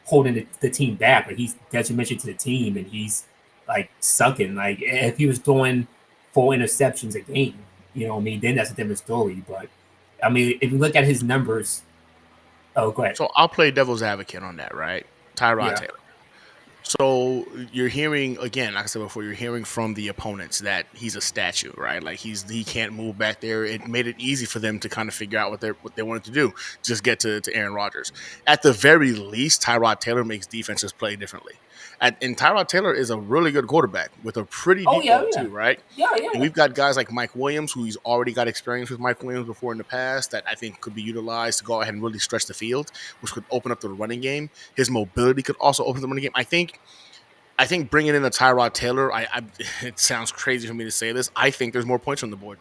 holding the team back. Like he's detrimental to the team, and he's like sucking. Like if he was throwing 4 interceptions a game, then that's a different story. But I mean, if you look at his numbers, go ahead. So I'll play devil's advocate on that, right? Tyrod Taylor. So you're hearing, again, like I said before, you're hearing from the opponents that he's a statue, right? Like he can't move back there. It made it easy for them to kind of figure out what they wanted to do, just get to Aaron Rodgers. At the very least, Tyrod Taylor makes defenses play differently. And Tyrod Taylor is a really good quarterback with a pretty deep ball too, right? Yeah. And we've got guys like Mike Williams, who he's already got experience with Mike Williams before in the past, that I think could be utilized to go ahead and really stretch the field, which could open up the running game. His mobility could also open the running game. I think bringing in a Tyrod Taylor, it sounds crazy for me to say this. I think there's more points on the board.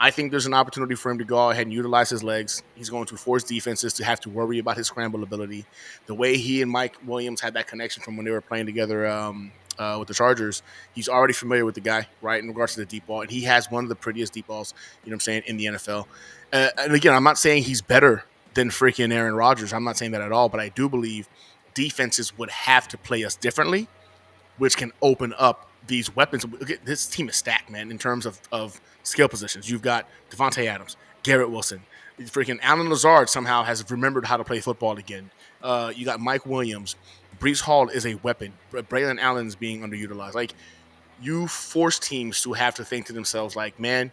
I think there's an opportunity for him to go ahead and utilize his legs. He's going to force defenses to have to worry about his scramble ability. The way he and Mike Williams had that connection from when they were playing together with the Chargers, he's already familiar with the guy, right, in regards to the deep ball. And he has one of the prettiest deep balls, in the NFL. And again, I'm not saying he's better than freaking Aaron Rodgers. I'm not saying that at all. But I do believe defenses would have to play us differently, which can open up these weapons. This team is stacked, man, in terms of skill positions. You've got Devontae Adams, Garrett Wilson, freaking Alan Lazard somehow has remembered how to play football again. You got Mike Williams. Breece Hall is a weapon. Braylon Allen's being underutilized. Like, you force teams to have to think to themselves, like, man,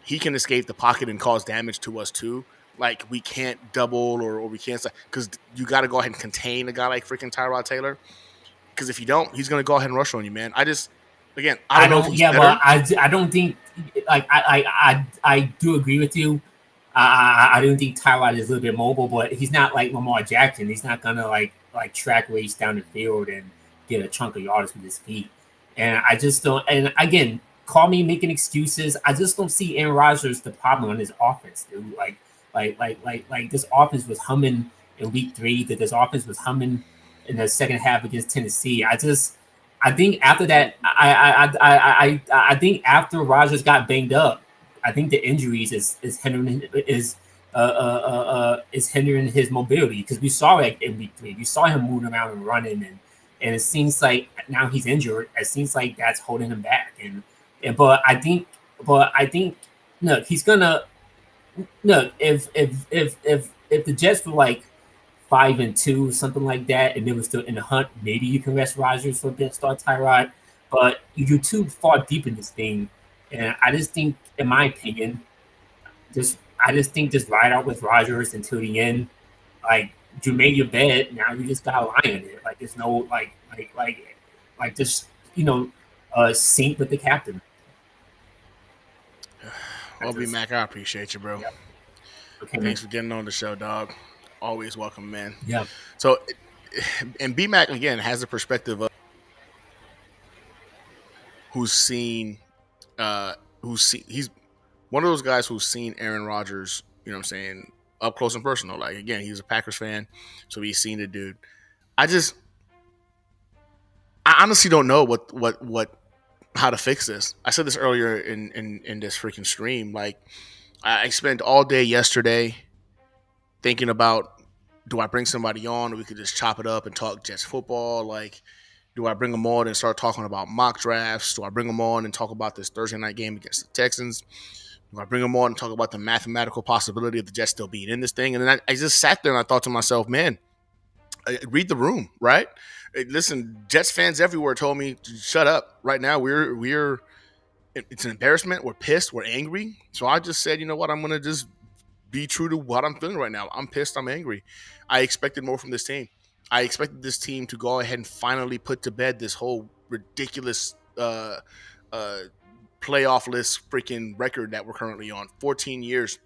he can escape the pocket and cause damage to us too. Like, we can't double or we can't, because you got to go ahead and contain a guy like freaking Tyrod Taylor. Because if you don't, he's going to go ahead and rush on you, man. I don't know if he's better. But I don't think, like, I do agree with you. I don't think Tyrod is a little bit mobile, but he's not like Lamar Jackson. He's not going to like track race down the field and get a chunk of yards with his feet. And I just don't, and again, call me making excuses. I just don't see Aaron Rodgers the problem on his offense, dude. Like this offense was humming in week 3, that this offense was humming in the second half against Tennessee. I think after that, I think after Rodgers got banged up, I think the injuries is hindering his mobility, because we saw it in week 3. We saw him moving around and running, and it seems like now he's injured. It seems like that's holding him back. But I think look, he's gonna look if the Jets were like 5-2, something like that, and they were still in the hunt, maybe you can rest Rodgers for a bit, start Tyrod. But you're too far deep in this thing, and I just think, in my opinion, just ride out with Rodgers until the end. Like, you made your bed, now you just gotta lie in it. Like, there's no just sink with the captain. Well, B-Mac, I appreciate you, bro. Yeah. Okay, thanks for getting on the show, dog. Always welcome, man. Yeah. So, and B-Mac, again, has a perspective of he's one of those guys who's seen Aaron Rodgers, up close and personal. Like, again, he's a Packers fan, so he's seen the dude. I honestly don't know how to fix this. I said this earlier in this freaking stream. Like, I spent all day yesterday thinking about, do I bring somebody on, or we could just chop it up and talk Jets football? Like, do I bring them on and start talking about mock drafts? Do I bring them on and talk about this Thursday night game against the Texans? Do I bring them on and talk about the mathematical possibility of the Jets still being in this thing? And then I just sat there and I thought to myself, man, read the room, right? Listen, Jets fans everywhere told me, shut up. Right now, it's an embarrassment. We're pissed. We're angry. So I just said, you know what? I'm going to just be true to what I'm feeling right now. I'm pissed. I'm angry. I expected more from this team. I expected this team to go ahead and finally put to bed this whole ridiculous playoff list freaking record that we're currently on. 14 years,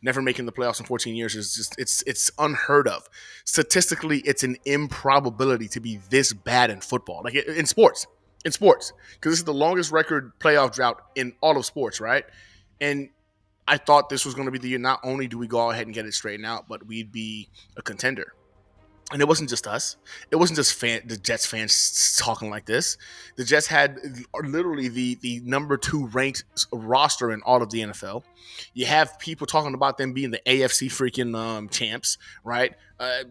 never making the playoffs in 14 years is just it's unheard of. Statistically, it's an improbability to be this bad in football, like in sports, because this is the longest record playoff drought in all of sports, right? And I thought this was going to be the year. Not only do we go ahead and get it straightened out, but we'd be a contender. And it wasn't just us. It wasn't just the Jets fans talking like this. The Jets had literally the number 2 ranked roster in all of the NFL. You have people talking about them being the AFC freaking champs, right?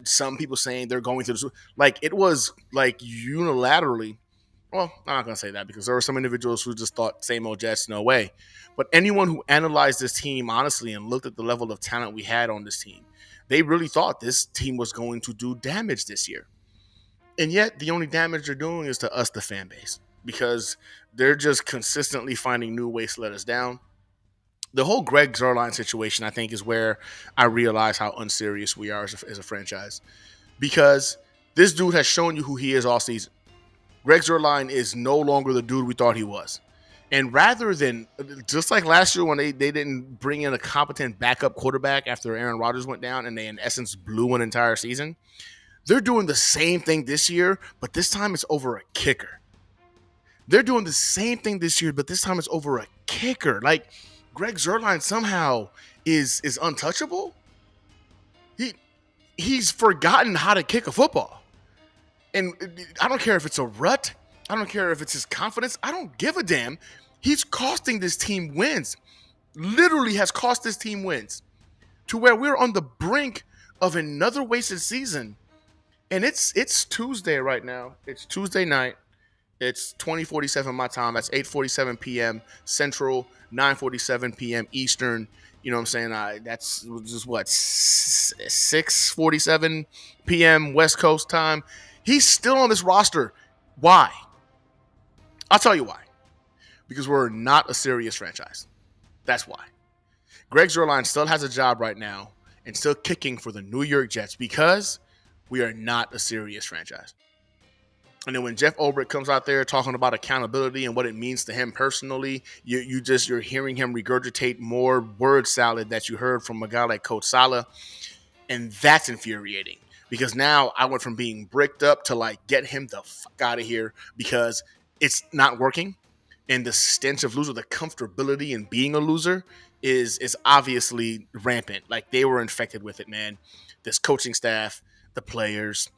Some people saying they're going to the like it was like unilaterally. Well, I'm not going to say that because there were some individuals who just thought same old Jets, no way. But anyone who analyzed this team honestly and looked at the level of talent we had on this team, they really thought this team was going to do damage this year. And yet the only damage they're doing is to us, the fan base, because they're just consistently finding new ways to let us down. The whole Greg Zuerlein situation, I think, is where I realize how unserious we are as a franchise, because this dude has shown you who he is all season. Greg Zuerlein is no longer the dude we thought he was. And rather than, just like last year when they didn't bring in a competent backup quarterback after Aaron Rodgers went down and they, in essence, blew an entire season, they're doing the same thing this year, but this time it's over a kicker. They're doing the same thing this year, but this time it's over a kicker. Like, Greg Zuerlein somehow is untouchable. He's forgotten how to kick a football. And I don't care if it's a rut. I don't care if it's his confidence. I don't give a damn. He's costing this team wins. Literally has cost this team wins. To where we're on the brink of another wasted season. And it's Tuesday right now. It's Tuesday night. It's 20:47 my time. That's 8:47 p.m. Central, 9:47 p.m. Eastern. You know what I'm saying? That's just what, 6:47 p.m. West Coast time. He's still on this roster. Why? I'll tell you why. Because we're not a serious franchise. That's why. Greg Zuerlein still has a job right now and still kicking for the New York Jets because we are not a serious franchise. And then when Jeff Ulbrich comes out there talking about accountability and what it means to him personally, you're hearing him regurgitate more word salad that you heard from a guy like Coach Saleh. And that's infuriating because now I went from being bricked up to like get him the fuck out of here because it's not working. And the stench of loser, the comfortability in being a loser is obviously rampant. Like they were infected with it, man. This coaching staff, the players,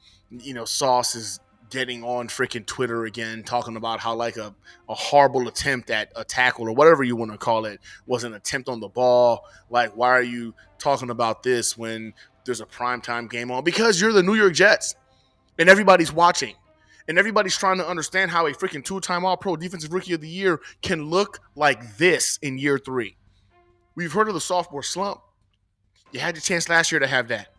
Sauce is getting on freaking Twitter again, talking about how like a horrible attempt at a tackle or whatever you want to call it was an attempt on the ball. Like, why are you talking about this when there's a primetime game on? Because you're the New York Jets and everybody's watching and everybody's trying to understand how a freaking 2-time All-Pro Defensive Rookie of the Year can look like this in year 3. We've heard of the sophomore slump. You had your chance last year to have that.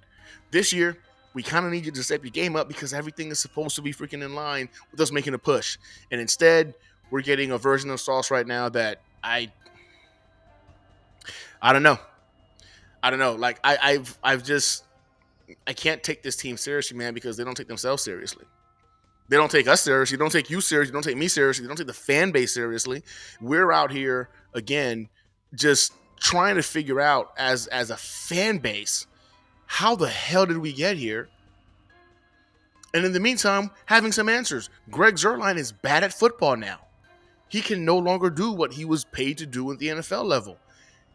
This year, we kind of need you to step your game up because everything is supposed to be freaking in line with us making a push. And instead, we're getting a version of Sauce right now that I don't know. Like I can't take this team seriously, man, because they don't take themselves seriously. They don't take us seriously. They don't take you seriously. They don't take me seriously. They don't take the fan base seriously. We're out here again, just trying to figure out as a fan base, how the hell did we get here? And in the meantime, having some answers. Greg Zuerlein is bad at football now. He can no longer do what he was paid to do at the NFL level.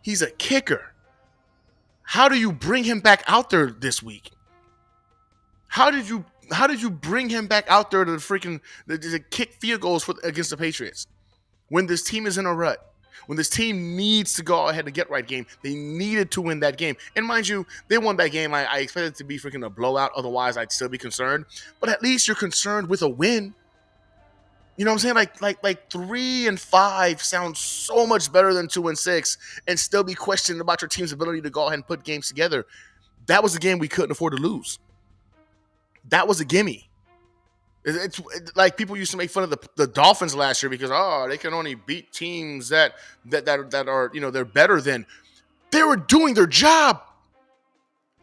He's a kicker. How do you bring him back out there this week? How did you bring him back out there to kick field goals against the Patriots when this team is in a rut? When this team needs to go ahead and get right game, they needed to win that game. And mind you, they won that game. I expected it to be freaking a blowout. Otherwise, I'd still be concerned. But at least you're concerned with a win. You know what I'm saying? Like 3-5 sounds so much better than 2-6 and still be questioned about your team's ability to go ahead and put games together. That was a game we couldn't afford to lose. That was a gimme. It's like people used to make fun of the Dolphins last year because they can only beat teams that are they're better than. They were doing their job.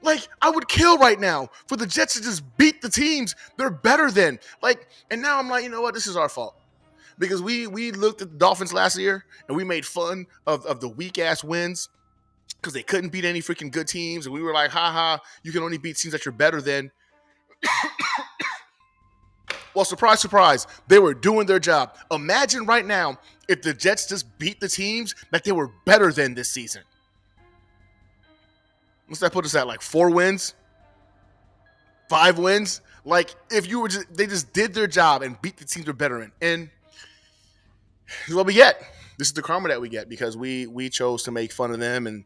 Like, I would kill right now for the Jets to just beat the teams they're better than. Like, and now I'm like, you know what? This is our fault. Because we looked at the Dolphins last year and we made fun of the weak-ass wins because they couldn't beat any freaking good teams. And we were like, ha, you can only beat teams that you're better than. Well, surprise, surprise, they were doing their job. Imagine right now if the Jets just beat the teams that they were better than this season. What's that put us at, like 4 wins? 5 wins? Like, if you were they just did their job and beat the teams they're better in. And this is what we get. This is the karma that we get because we chose to make fun of them and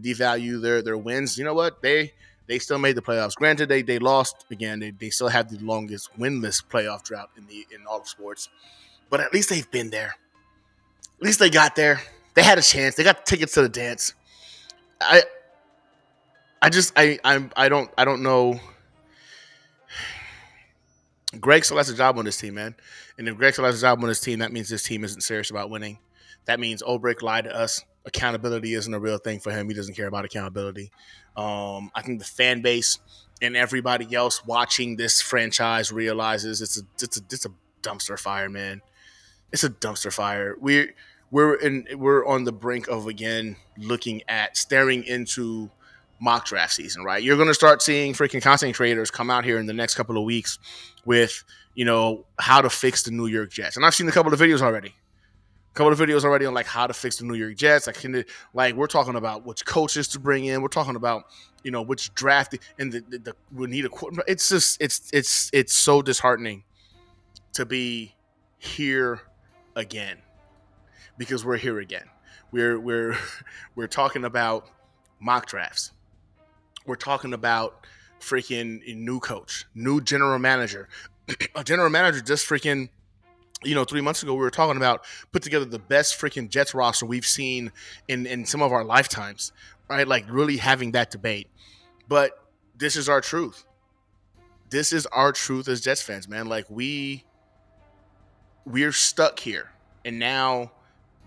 devalue their wins. You know what? They still made the playoffs. Granted, they lost again. They still have the longest winless playoff drought in all of sports. But at least they've been there. At least they got there. They had a chance. They got tickets to the dance. I don't know. Greg still has a job on this team, man. And if Greg still has a job on this team, that means this team isn't serious about winning. That means Ulbrich lied to us. Accountability isn't a real thing for him. He doesn't care about accountability. I think the fan base and everybody else watching this franchise realizes it's a dumpster fire, man. It's a dumpster fire. We're on the brink of again staring into mock draft season, right? You're going to start seeing freaking content creators come out here in the next couple of weeks with, how to fix the New York Jets. And I've seen a couple of videos already. On like how to fix the New York Jets. We're talking about which coaches to bring in. We're talking about, which draft and we need a quarterback. It's just, it's so disheartening to be here again because we're here again. We're talking about mock drafts. We're talking about freaking new coach, new general manager. A general manager just freaking, 3 months ago, we were talking about put together the best freaking Jets roster we've seen in some of our lifetimes, right? Like really having that debate. But this is our truth. This is our truth as Jets fans, man. Like we're stuck here. And now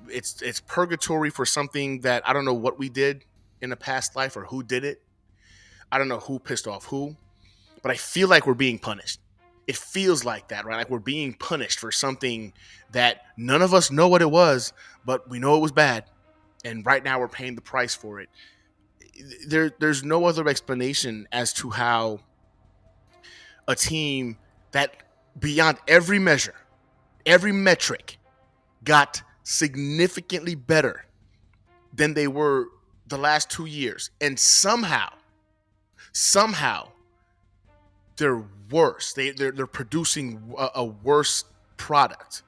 it's purgatory for something that I don't know what we did in a past life or who did it. I don't know who pissed off who, but I feel like we're being punished. It feels like that, right? Like we're being punished for something that none of us know what it was, but we know it was bad. And right now we're paying the price for it. There's no other explanation as to how a team that beyond every measure, every metric got significantly better than they were the last 2 years. And somehow they're worse. They're producing a worse product.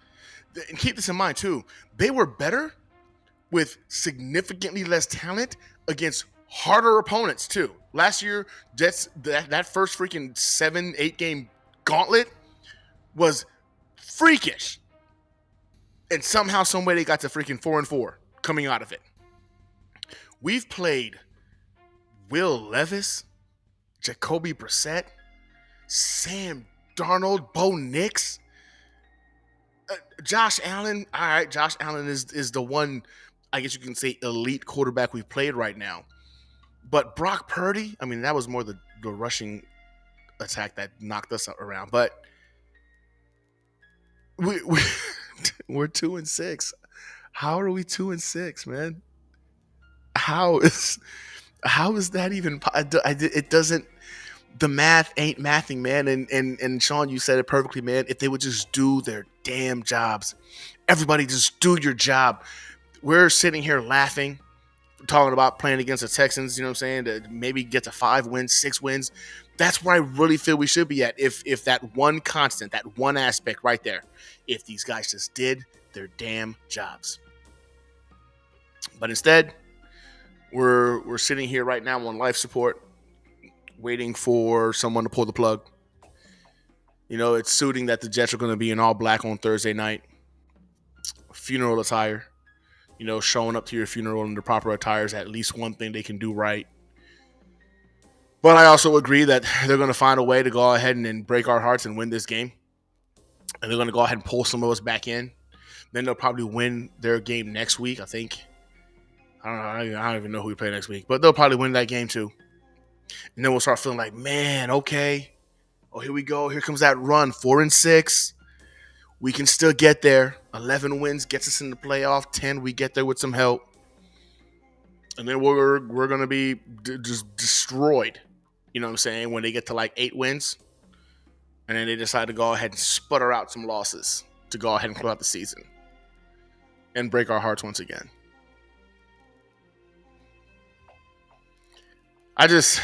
And keep this in mind too. They were better with significantly less talent against harder opponents too. Last year, Jets that first freaking 7-8 game gauntlet was freakish. And somehow, some way they got to freaking 4-4 coming out of it. We've played Will Levis, Jacoby Brissett, Sam Darnold, Bo Nix, Josh Allen. All right, Josh Allen is the one, I guess you can say, elite quarterback we've played right now. But Brock Purdy, I mean, that was more the rushing attack that knocked us around. But we're 2-6. How are we 2-6, man? How is that even? It doesn't. The math ain't mathing, man. And Sean, you said it perfectly, man. If they would just do their damn jobs, everybody just do your job. We're sitting here laughing, talking about playing against the Texans. You know what I'm saying? To maybe get to 5 wins, 6 wins. That's where I really feel we should be at. If that one constant, that one aspect right there, if these guys just did their damn jobs. But instead, we're sitting here right now on life support, waiting for someone to pull the plug. It's suiting that the Jets are going to be in all black on Thursday night. Funeral attire. Showing up to your funeral in the proper attire is at least one thing they can do right. But I also agree that they're going to find a way to go ahead and break our hearts and win this game. And they're going to go ahead and pull some of us back in. Then they'll probably win their game next week, I think. I don't know. I don't even know who we play next week. But they'll probably win that game too. And then we'll start feeling like, man, okay. Oh, here we go. Here comes that run. 4-6. We can still get there. 11 wins gets us in the playoff. 10, we get there with some help. And then we're going to be just destroyed. You know what I'm saying? When they get to like 8 wins. And then they decide to go ahead and sputter out some losses to go ahead and close out the season. And break our hearts once again. It's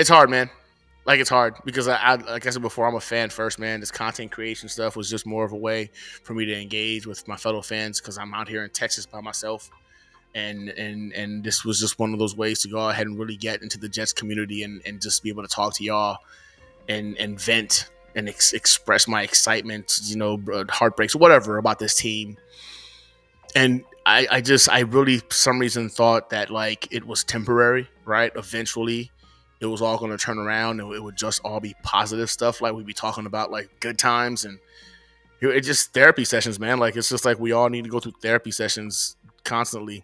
hard, man. Like, it's hard because I like I said before, I'm a fan first, man. This content creation stuff was just more of a way for me to engage with my fellow fans because I'm out here in Texas by myself. And this was just one of those ways to go ahead and really get into the Jets community and just be able to talk to y'all and vent and express my excitement, heartbreaks, whatever about this team. And I really, for some reason, thought that like it was temporary, right? Eventually, it was all going to turn around and it would just all be positive stuff. Like we'd be talking about like good times and it just therapy sessions, man. Like it's just like we all need to go through therapy sessions constantly.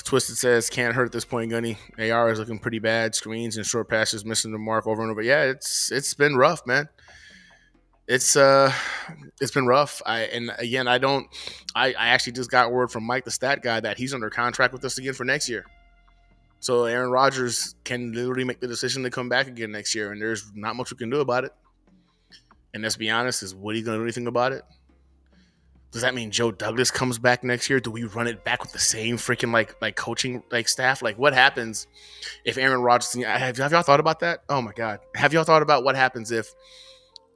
Twisted says can't hurt at this point, Gunny. AR is looking pretty bad. Screens and short passes missing the mark over and over. Yeah, it's been rough, man. It's been rough. I actually just got word from Mike, the stat guy, that he's under contract with us again for next year. So Aaron Rodgers can literally make the decision to come back again next year, and there's not much we can do about it. And let's be honest, is Woody going to do anything about it? Does that mean Joe Douglas comes back next year? Do we run it back with the same freaking like coaching like staff? Like what happens if Aaron Rodgers? Have y'all thought about that? Oh my God, have y'all thought about what happens if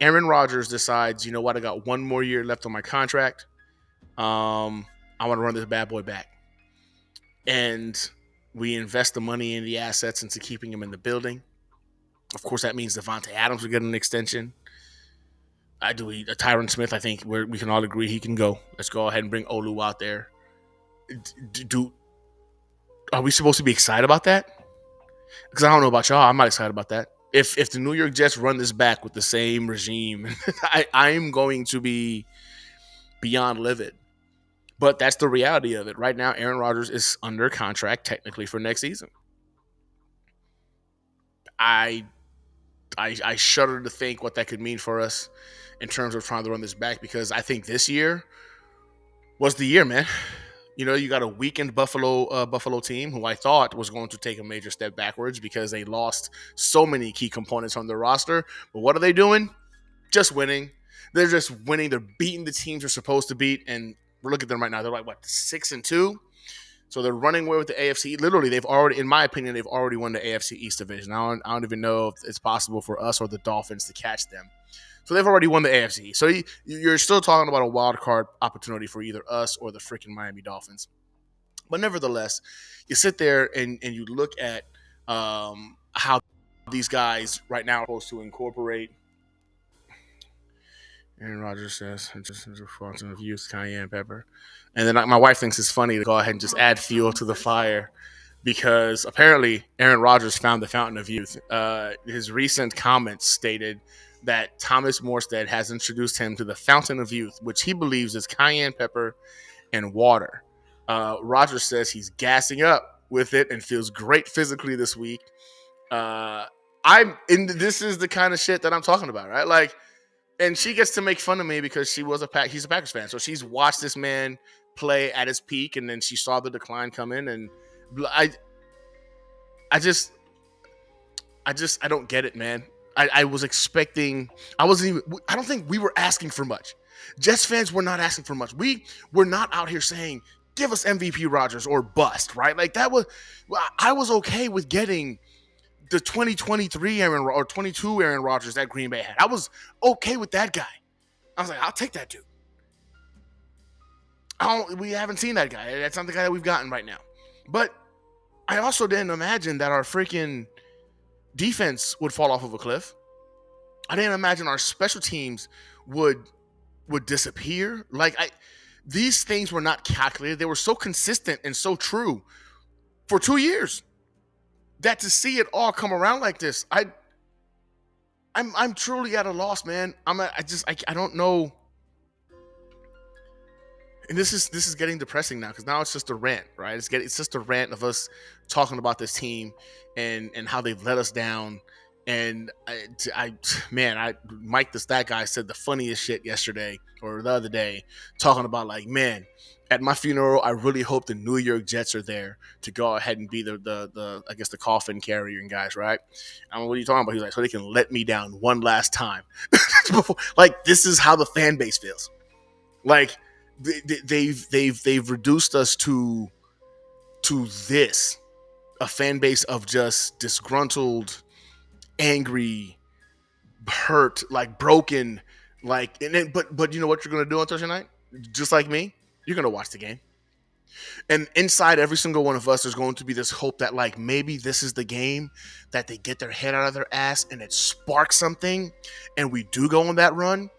Aaron Rodgers decides, you know what, I got one more year left on my contract. I want to run this bad boy back, and we invest the money in the assets into keeping him in the building. Of course, that means Devontae Adams will get an extension. Tyron Smith, I think we can all agree he can go. Let's go ahead and bring Olu out there. Are we supposed to be excited about that? Because I don't know about y'all. I'm not excited about that. If the New York Jets run this back with the same regime, I'm going to be beyond livid. But that's the reality of it. Right now, Aaron Rodgers is under contract technically for next season. I shudder to think what that could mean for us in terms of trying to run this back, because I think this year was the year, man. You got a weakened Buffalo team who I thought was going to take a major step backwards because they lost so many key components on their roster. But what are they doing? Just winning. They're just winning. They're beating the teams they're supposed to beat, and look at them right now. They're like, 6-2? So they're running away with the AFC. Literally, they've already, in my opinion, they've already won the AFC East division. I don't even know if it's possible for us or the Dolphins to catch them. So they've already won the AFC. So you're still talking about a wild card opportunity for either us or the freaking Miami Dolphins. But nevertheless, you sit there and you look at how these guys right now are supposed to incorporate. Aaron Rodgers says, just a fountain of youth, cayenne pepper. And then my wife thinks it's funny to go ahead and just add fuel to the fire because apparently Aaron Rodgers found the fountain of youth. His recent comments stated that Thomas Morstead has introduced him to the fountain of youth, which he believes is cayenne pepper and water. Rodgers says he's gassing up with it and feels great physically this week. This is the kind of shit that I'm talking about, right? Like, and she gets to make fun of me because he's a Packers fan. So she's watched this man play at his peak, and then she saw the decline come in, and I don't get it, man. I was expecting. I don't think we were asking for much. Jets fans were not asking for much. We were not out here saying, "Give us MVP Rodgers or bust," right? Like that was. I was okay with getting the 2023 or 22 Aaron Rodgers that Green Bay had. I was okay with that guy. I was like, I'll take that dude. We haven't seen that guy. That's not the guy that we've gotten right now. But I also didn't imagine that our freaking defense would fall off of a cliff. I didn't imagine our special teams would disappear. These things were not calculated. They were so consistent and so true for 2 years that to see it all come around like this, I'm truly at a loss, man. I don't know. And this is getting depressing now because now it's just a rant, right? It's just a rant of us talking about this team and how they've let us down. And Mike, that guy said the funniest shit yesterday or the other day, talking about like, man, at my funeral, I really hope the New York Jets are there to go ahead and be the I guess the coffin carrying guys, right? I don't know what are you talking about. He's like, so they can let me down one last time. Like, this is how the fan base feels. Like, they've reduced us to this, a fan base of just disgruntled, angry, hurt, like broken, like. And then but you know what you're gonna do on Thursday night? Just like me, you're gonna watch the game. And inside every single one of us, there's going to be this hope that like maybe this is the game that they get their head out of their ass and it sparks something, and we do go on that run.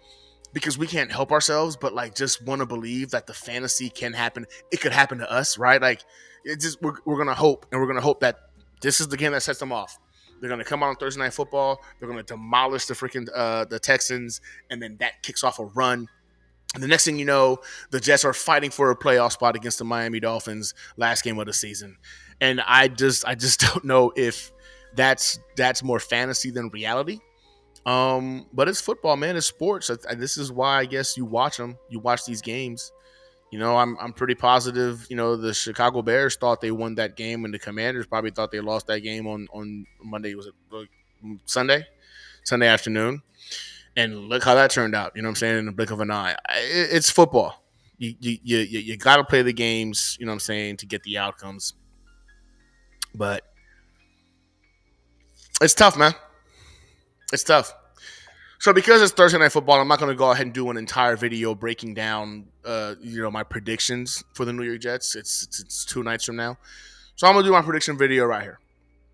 Because we can't help ourselves, but like just want to believe that the fantasy can happen. It could happen to us, right? Like, it just we're gonna hope, and we're gonna hope that this is the game that sets them off. They're gonna come out on Thursday Night Football. They're gonna demolish the freaking the Texans, and then that kicks off a run. And the next thing you know, the Jets are fighting for a playoff spot against the Miami Dolphins, last game of the season. And I just don't know if that's more fantasy than reality. But it's football, man. It's sports. This is why I guess you watch them. You watch these games. You know, I'm pretty positive. You know, the Chicago Bears thought they won that game, and the Commanders probably thought they lost that game on Monday. Was it Sunday afternoon? And look how that turned out. You know what I'm saying? In the blink of an eye. It's football. You got to play the games. You know what I'm saying, to get the outcomes. But it's tough, man. It's tough. So because it's Thursday Night Football, I'm not going to go ahead and do an entire video breaking down, my predictions for the New York Jets. It's 2 nights from now. So I'm going to do my prediction video right here.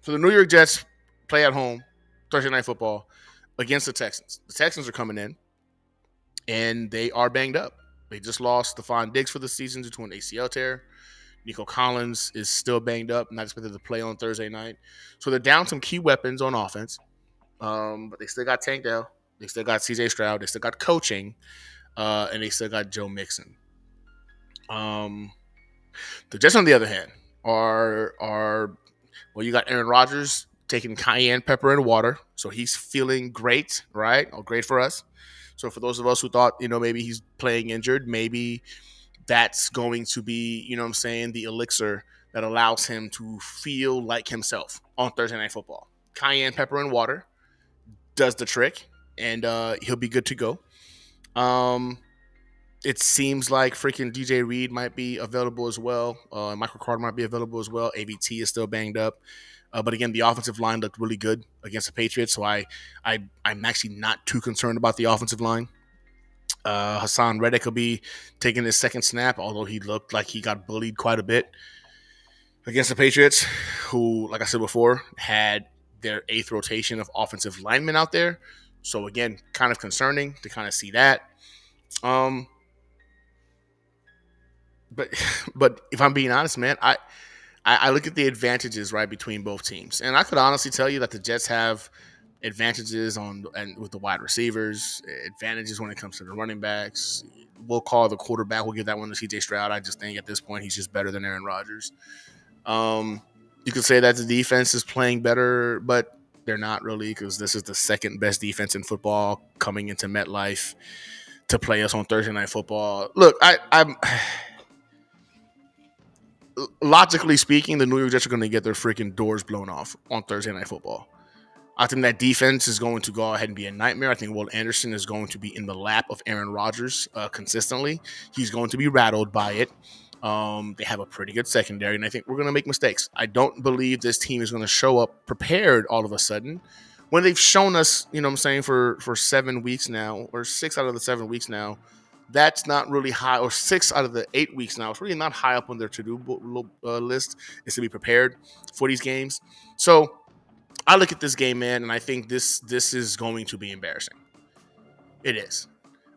So the New York Jets play at home, Thursday Night Football, against the Texans. The Texans are coming in, and they are banged up. They just lost Stephon Diggs for the season due to an ACL tear. Nico Collins is still banged up, not expected to play on Thursday night. So they're down some key weapons on offense. But they still got Tank Dell. They still got CJ Stroud. They still got coaching. And they still got Joe Mixon. The Jets, on the other hand, are you got Aaron Rodgers taking cayenne pepper and water. So he's feeling great, right? Oh, great for us. So for those of us who thought, maybe he's playing injured, maybe that's going to be, the elixir that allows him to feel like himself on Thursday Night Football. Cayenne pepper and water does the trick, and he'll be good to go. It seems like freaking DJ Reed might be available as well. Michael Carter might be available as well. AVT is still banged up. But again, the offensive line looked really good against the Patriots, so I'm actually not too concerned about the offensive line. Hassan Reddick will be taking his second snap, although he looked like he got bullied quite a bit against the Patriots, who, like I said before, had their 8th rotation of offensive linemen out there. So again, kind of concerning to kind of see that. But if I'm being honest, man, I look at the advantages right between both teams, and I could honestly tell you that the Jets have advantages with the wide receivers, advantages when it comes to the running backs. We'll call the quarterback. We'll give that one to CJ Stroud. I just think at this point he's just better than Aaron Rodgers. You could say that the defense is playing better, but they're not really, because this is the second best defense in football coming into MetLife to play us on Thursday Night Football. Look, I'm logically speaking, the New York Jets are going to get their freaking doors blown off on Thursday Night Football. I think that defense is going to go ahead and be a nightmare. I think Will Anderson is going to be in the lap of Aaron Rodgers consistently. He's going to be rattled by it. They have a pretty good secondary, and I think we're going to make mistakes. I don't believe this team is going to show up prepared all of a sudden when they've shown us, for 7 weeks now, or 6 out of the 7 weeks now, that's not really high, or 6 out of the 8 weeks now. It's really not high up on their to-do list is to be prepared for these games. So I look at this game, man, and I think this is going to be embarrassing. It is.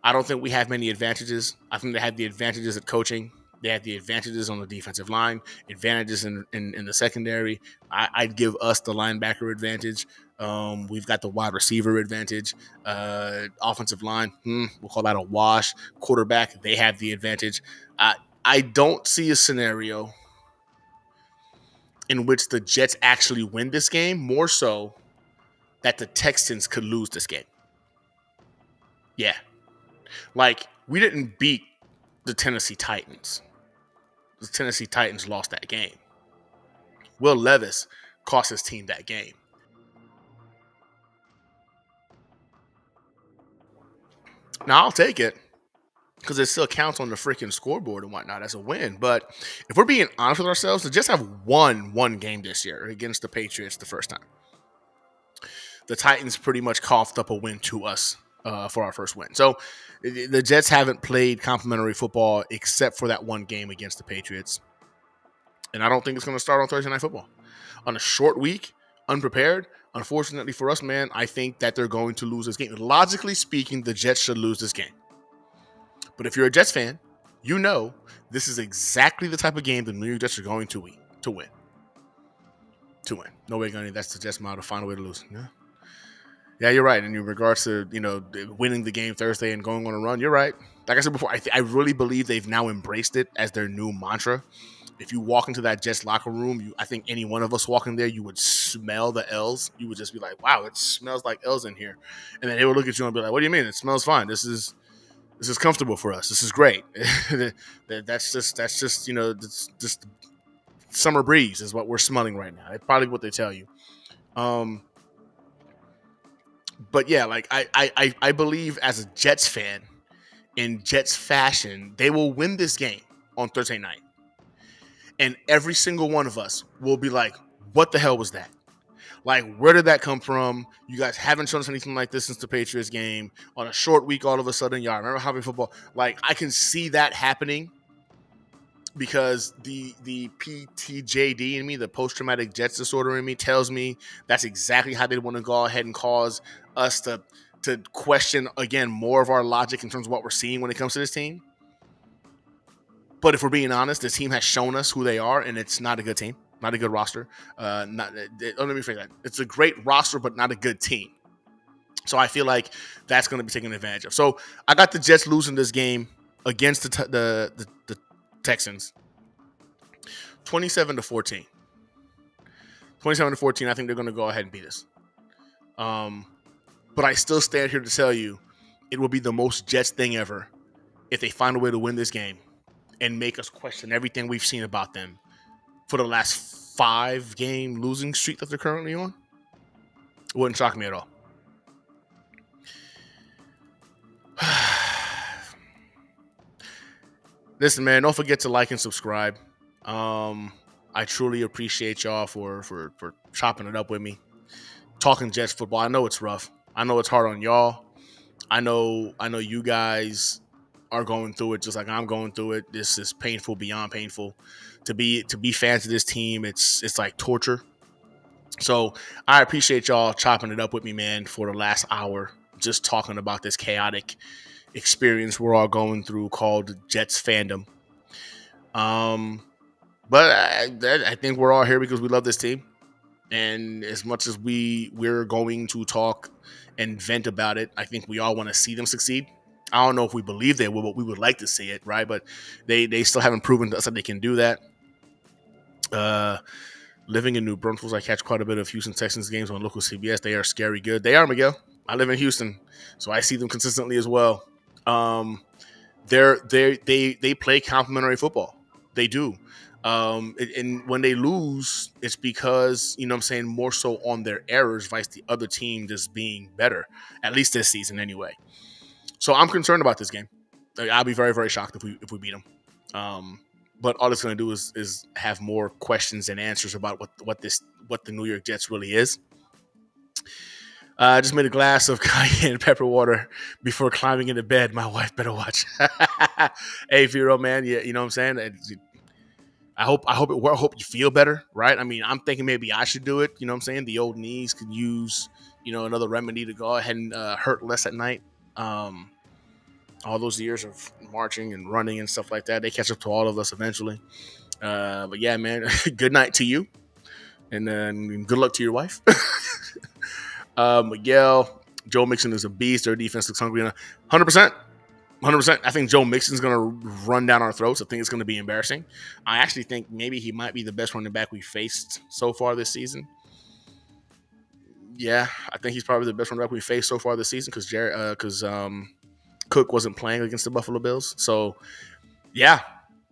I don't think we have many advantages. I think they have the advantages at coaching. They have the advantages on the defensive line, advantages in the secondary. I'd give us the linebacker advantage. We've got the wide receiver advantage. Offensive line, we'll call that a wash. Quarterback, they have the advantage. I don't see a scenario in which the Jets actually win this game, more so that the Texans could lose this game. Yeah. Like, we didn't beat the Tennessee Titans. The Tennessee Titans lost that game. Will Levis cost his team that game. Now, I'll take it because it still counts on the freaking scoreboard and whatnot as a win. But if we're being honest with ourselves, the Jets have won one game this year against the Patriots the first time. The Titans pretty much coughed up a win to us for our first win. So the Jets haven't played complimentary football except for that one game against the Patriots. And I don't think it's going to start on Thursday Night Football. On a short week, unprepared, unfortunately for us, man, I think that they're going to lose this game. Logically speaking, the Jets should lose this game. But if you're a Jets fan, you know this is exactly the type of game the New York Jets are going to win. No way, Gunny. That's the Jets model to find a way to lose. Yeah, you're right. And in regards to, winning the game Thursday and going on a run, you're right. Like I said before, I really believe they've now embraced it as their new mantra. If you walk into that Jets locker room, I think any one of us walking there, you would smell the L's. You would just be like, wow, it smells like L's in here. And then they would look at you and be like, what do you mean? It smells fine. This is comfortable for us. This is great. That's just summer breeze is what we're smelling right now. It's probably what they tell you. But yeah, like I believe as a Jets fan, in Jets fashion, they will win this game on Thursday night. And every single one of us will be like, what the hell was that? Like, where did that come from? You guys haven't shown us anything like this since the Patriots game. On a short week, all of a sudden, y'all remember having football? Like, I can see that happening because the PTJD in me, the post-traumatic Jets disorder in me, tells me that's exactly how they want to go ahead and cause us to question, again, more of our logic in terms of what we're seeing when it comes to this team. But if we're being honest, this team has shown us who they are, and it's not a good team, not a good roster. Let me rephrase that. It's a great roster, but not a good team. So I feel like that's going to be taken advantage of. So I got the Jets losing this game against the Texans, 27-14. 27-14. I think they're going to go ahead and beat us. But I still stand here to tell you, it will be the most Jets thing ever if they find a way to win this game and make us question everything we've seen about them for the last 5-game losing streak that they're currently on. It wouldn't shock me at all. Listen, man, don't forget to like and subscribe. I truly appreciate y'all for chopping it up with me. Talking Jets football. I know it's rough. I know it's hard on y'all. I know you guys are going through it just like I'm going through it. This is painful beyond painful. To be fans of this team, it's like torture. So I appreciate y'all chopping it up with me, man, for the last hour, just talking about this chaotic experience we're all going through called Jets fandom. But I think we're all here because we love this team. And as much as we're going to talk and vent about it, I think we all want to see them succeed. I don't know if we believe they will, but we would like to see it, right? But they still haven't proven to us that they can do that. Living in New Braunfels, I catch quite a bit of Houston Texans games on local CBS. They are scary good. They are, Miguel. I live in Houston, so I see them consistently as well. They play complimentary football. They do. And when they lose, it's because, more so on their errors, vice the other team just being better, at least this season anyway. So I'm concerned about this game. I'll be very, very shocked if we beat them. But all it's going to do is have more questions and answers about what the New York Jets really is. I just made a glass of cayenne pepper water before climbing into bed. My wife better watch. Hey, Vero, man, yeah, you know what I'm saying? I hope you feel better, right? I mean, I'm thinking maybe I should do it. You know what I'm saying? The old knees could use, another remedy to go ahead and hurt less at night. All those years of marching and running and stuff like that, they catch up to all of us eventually. But yeah, man, good night to you. And then good luck to your wife. Miguel, Joe Mixon is a beast. Their defense looks hungry. 100%. 100%. I think Joe Mixon's going to run down our throats. I think it's going to be embarrassing. I actually think maybe he might be the best running back we faced so far this season. Yeah, I think he's probably the best running back we faced so far this season because Cook wasn't playing against the Buffalo Bills. So, yeah,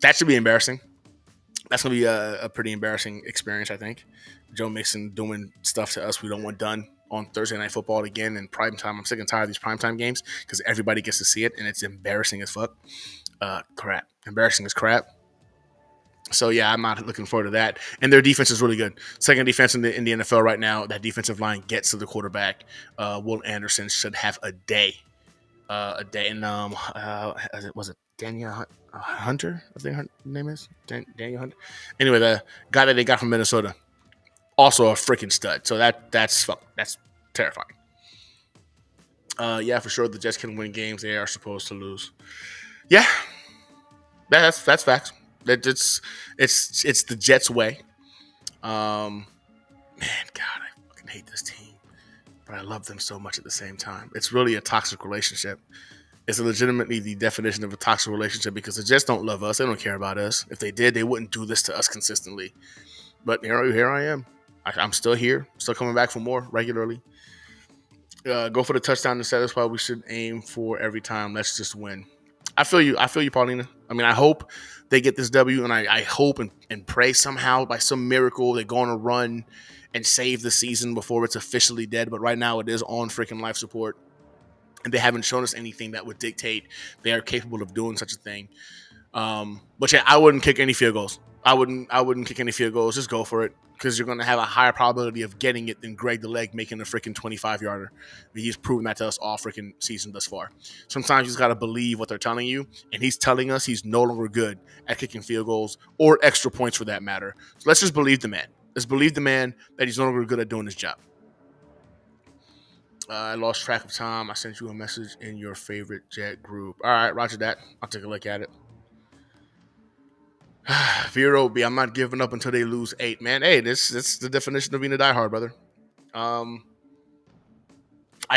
that should be embarrassing. That's going to be a pretty embarrassing experience, I think. Joe Mixon doing stuff to us we don't want done on Thursday Night Football again in primetime. I'm sick and tired of these primetime games because everybody gets to see it, and it's embarrassing as fuck. Crap. Embarrassing as crap. So, yeah, I'm not looking forward to that. And their defense is really good. Second defense in the NFL right now. That defensive line gets to the quarterback. Will Anderson should have a day. And was it Daniel Hunter? I think her name is Daniel Hunter. Anyway, the guy that they got from Minnesota, also a freaking stud. So that's terrifying. Yeah, for sure. The Jets can win games they are supposed to lose. Yeah, that's facts. It's the Jets way. Man, God, I fucking hate this team, but I love them so much at the same time. It's really a toxic relationship. It's legitimately the definition of a toxic relationship because the Jets don't love us. They don't care about us. If they did, they wouldn't do this to us consistently. But here I am. I'm still here, still coming back for more regularly. Go for the touchdown and set. That's why we should aim for every time. Let's just win. I feel you, Paulina. I mean, I hope they get this W, and I hope and pray somehow by some miracle they're going to run and save the season before it's officially dead. But right now it is on freaking life support, and they haven't shown us anything that would dictate they are capable of doing such a thing. But yeah, I wouldn't kick any field goals. I wouldn't kick any field goals. Just go for it because you're going to have a higher probability of getting it than Greg the Leg making a freaking 25-yarder. He's proven that to us all freaking season thus far. Sometimes you just got to believe what they're telling you, and he's telling us he's no longer good at kicking field goals or extra points for that matter. So let's just believe the man. Let's believe the man that he's no longer good at doing his job. I lost track of time. I sent you a message in your favorite Jet group. All right, roger that. I'll take a look at it. Vero B, I'm not giving up until they lose 8, man. Hey, this is the definition of being a diehard, brother. I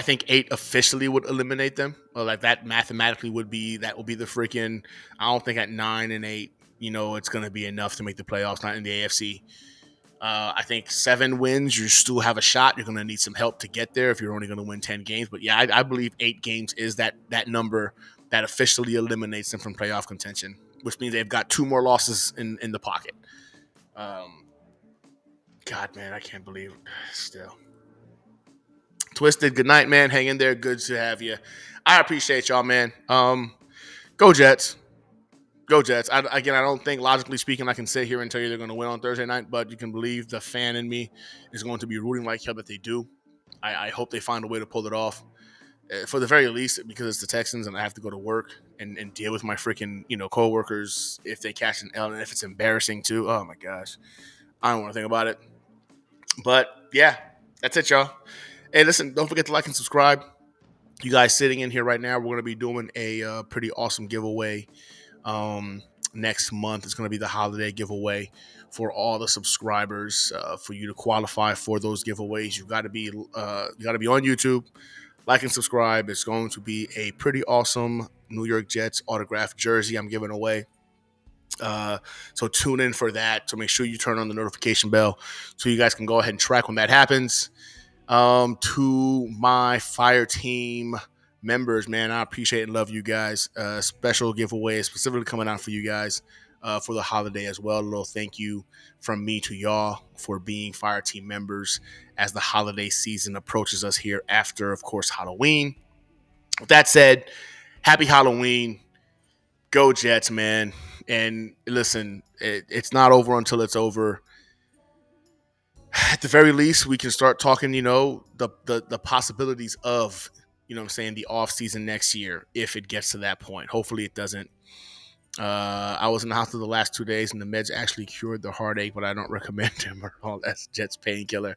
think 8 officially would eliminate them. Or like that mathematically would be the freaking. I don't think at 9 and 8, it's going to be enough to make the playoffs. Not in the AFC. I think 7 wins, you still have a shot. You're going to need some help to get there if you're only going to win 10 games. But yeah, I believe 8 games is that number that officially eliminates them from playoff contention, which means they've got 2 more losses in the pocket. God, man, I can't believe it. Still. Twisted, good night, man. Hang in there. Good to have you. I appreciate y'all, man. Go Jets. Go Jets. I don't think, logically speaking, I can sit here and tell you they're going to win on Thursday night, but you can believe the fan in me is going to be rooting like hell that they do. I hope they find a way to pull it off. For the very least, because it's the Texans and I have to go to work and deal with my freaking, coworkers if they catch an L and if it's embarrassing too. Oh, my gosh. I don't want to think about it. But, yeah, that's it, y'all. Hey, listen, don't forget to like and subscribe. You guys sitting in here right now, we're going to be doing a pretty awesome giveaway next month. It's going to be the holiday giveaway for all the subscribers. For you to qualify for those giveaways, you got to be on YouTube. Like and subscribe. It's going to be a pretty awesome New York Jets autographed jersey I'm giving away. So tune in for that. So make sure you turn on the notification bell so you guys can go ahead and track when that happens. To my Fire Team members, man, I appreciate and love you guys. Special giveaway specifically coming out for you guys for the holiday as well. A little thank you from me to y'all for being Fire Team members as the holiday season approaches us here after, of course, Halloween. With that said, happy Halloween. Go Jets, man. And listen, it's not over until it's over. At the very least, we can start talking, the possibilities of, the off season next year if it gets to that point. Hopefully it doesn't. I was in the hospital the last 2 days, and the meds actually cured the heartache, but I don't recommend them at all. That's Jets painkiller.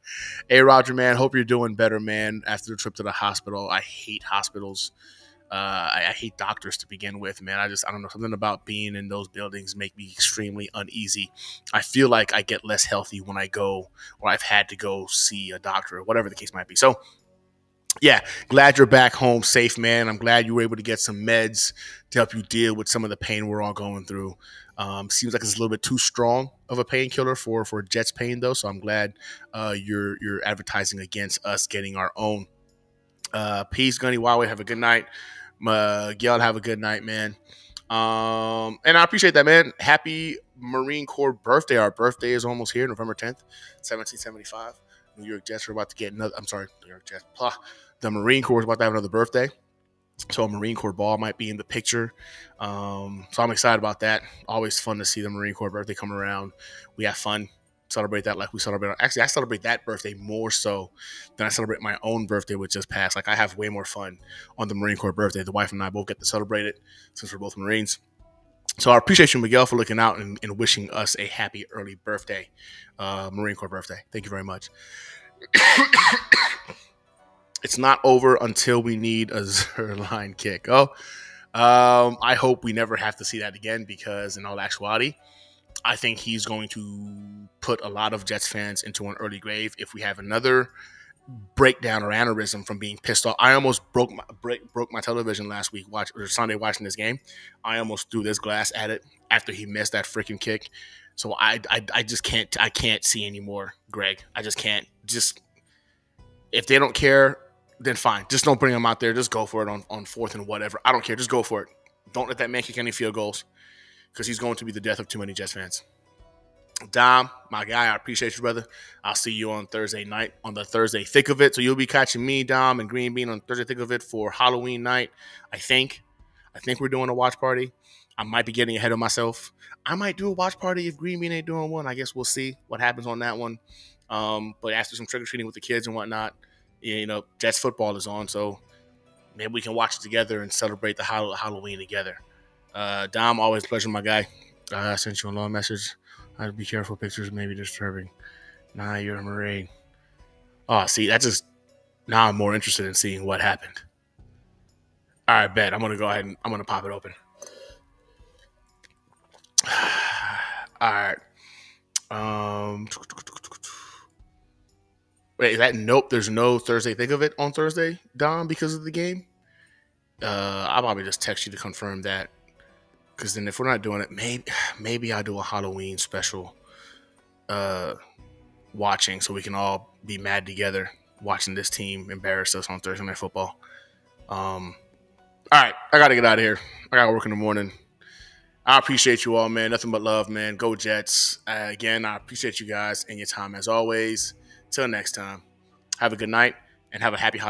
Hey, Roger, man, hope you're doing better, man, after the trip to the hospital. I hate hospitals. I hate doctors to begin with, man. I don't know, something about being in those buildings make me extremely uneasy. I feel like I get less healthy when I go, or I've had to go see a doctor, or whatever the case might be. So yeah, glad you're back home safe, man. I'm glad you were able to get some meds to help you deal with some of the pain we're all going through. Seems like it's a little bit too strong of a painkiller for Jets pain, though. So I'm glad you're advertising against us getting our own. Peace, Gunny Huawei. Have a good night. Miguel, have a good night, man. And I appreciate that, man. Happy Marine Corps birthday. Our birthday is almost here, November 10th, 1775. New York Jets are about to get another. I'm sorry, New York Jets. The Marine Corps is about to have another birthday. So a Marine Corps ball might be in the picture. So I'm excited about that. Always fun to see the Marine Corps birthday come around. We have fun. Celebrate that like we celebrate. Actually, I celebrate that birthday more so than I celebrate my own birthday, which just passed. Like I have way more fun on the Marine Corps birthday. The wife and I both get to celebrate it since we're both Marines. So I appreciate you, Miguel, for looking out and wishing us a happy early birthday, Marine Corps birthday. Thank you very much. It's not over until we need a Zerline kick. I hope we never have to see that again because in all actuality, I think he's going to put a lot of Jets fans into an early grave if we have another breakdown or aneurysm from being pissed off. I almost broke my television last week Sunday watching this game. I almost threw this glass at it after he missed that freaking kick. So I just can't see anymore, Greg. I just can't. Just if they don't care, then fine. Just don't bring him out there. Just go for it on fourth and whatever. I don't care. Just go for it. Don't let that man kick any field goals because he's going to be the death of too many Jets fans. Dom, my guy, I appreciate you, brother. I'll see you on Thursday night on the Thursday thick of it. So you'll be catching me, Dom, and Green Bean on Thursday thick of it for Halloween night. I think we're doing a watch party. I might be getting ahead of myself. I might do a watch party if Green Bean ain't doing one. I guess we'll see what happens on that one. But after some trick-or-treating with the kids and whatnot, Jets football is on, so maybe we can watch it together and celebrate the Halloween together. Dom, always a pleasure, my guy. I sent you a long message. I'd be careful. Pictures may be disturbing. Nah, you're a Marine. Oh, see, now I'm more interested in seeing what happened. All right, bet. I'm going to go ahead and I'm going to pop it open. All right. Wait, is that nope? There's no Thursday think of it on Thursday, Dom, because of the game? I'll probably just text you to confirm that. Because then if we're not doing it, maybe I'll do a Halloween special watching so we can all be mad together watching this team embarrass us on Thursday Night Football. All right, I got to get out of here. I got to work in the morning. I appreciate you all, man. Nothing but love, man. Go Jets. Again, I appreciate you guys and your time as always. Till next time, have a good night and have a happy holiday.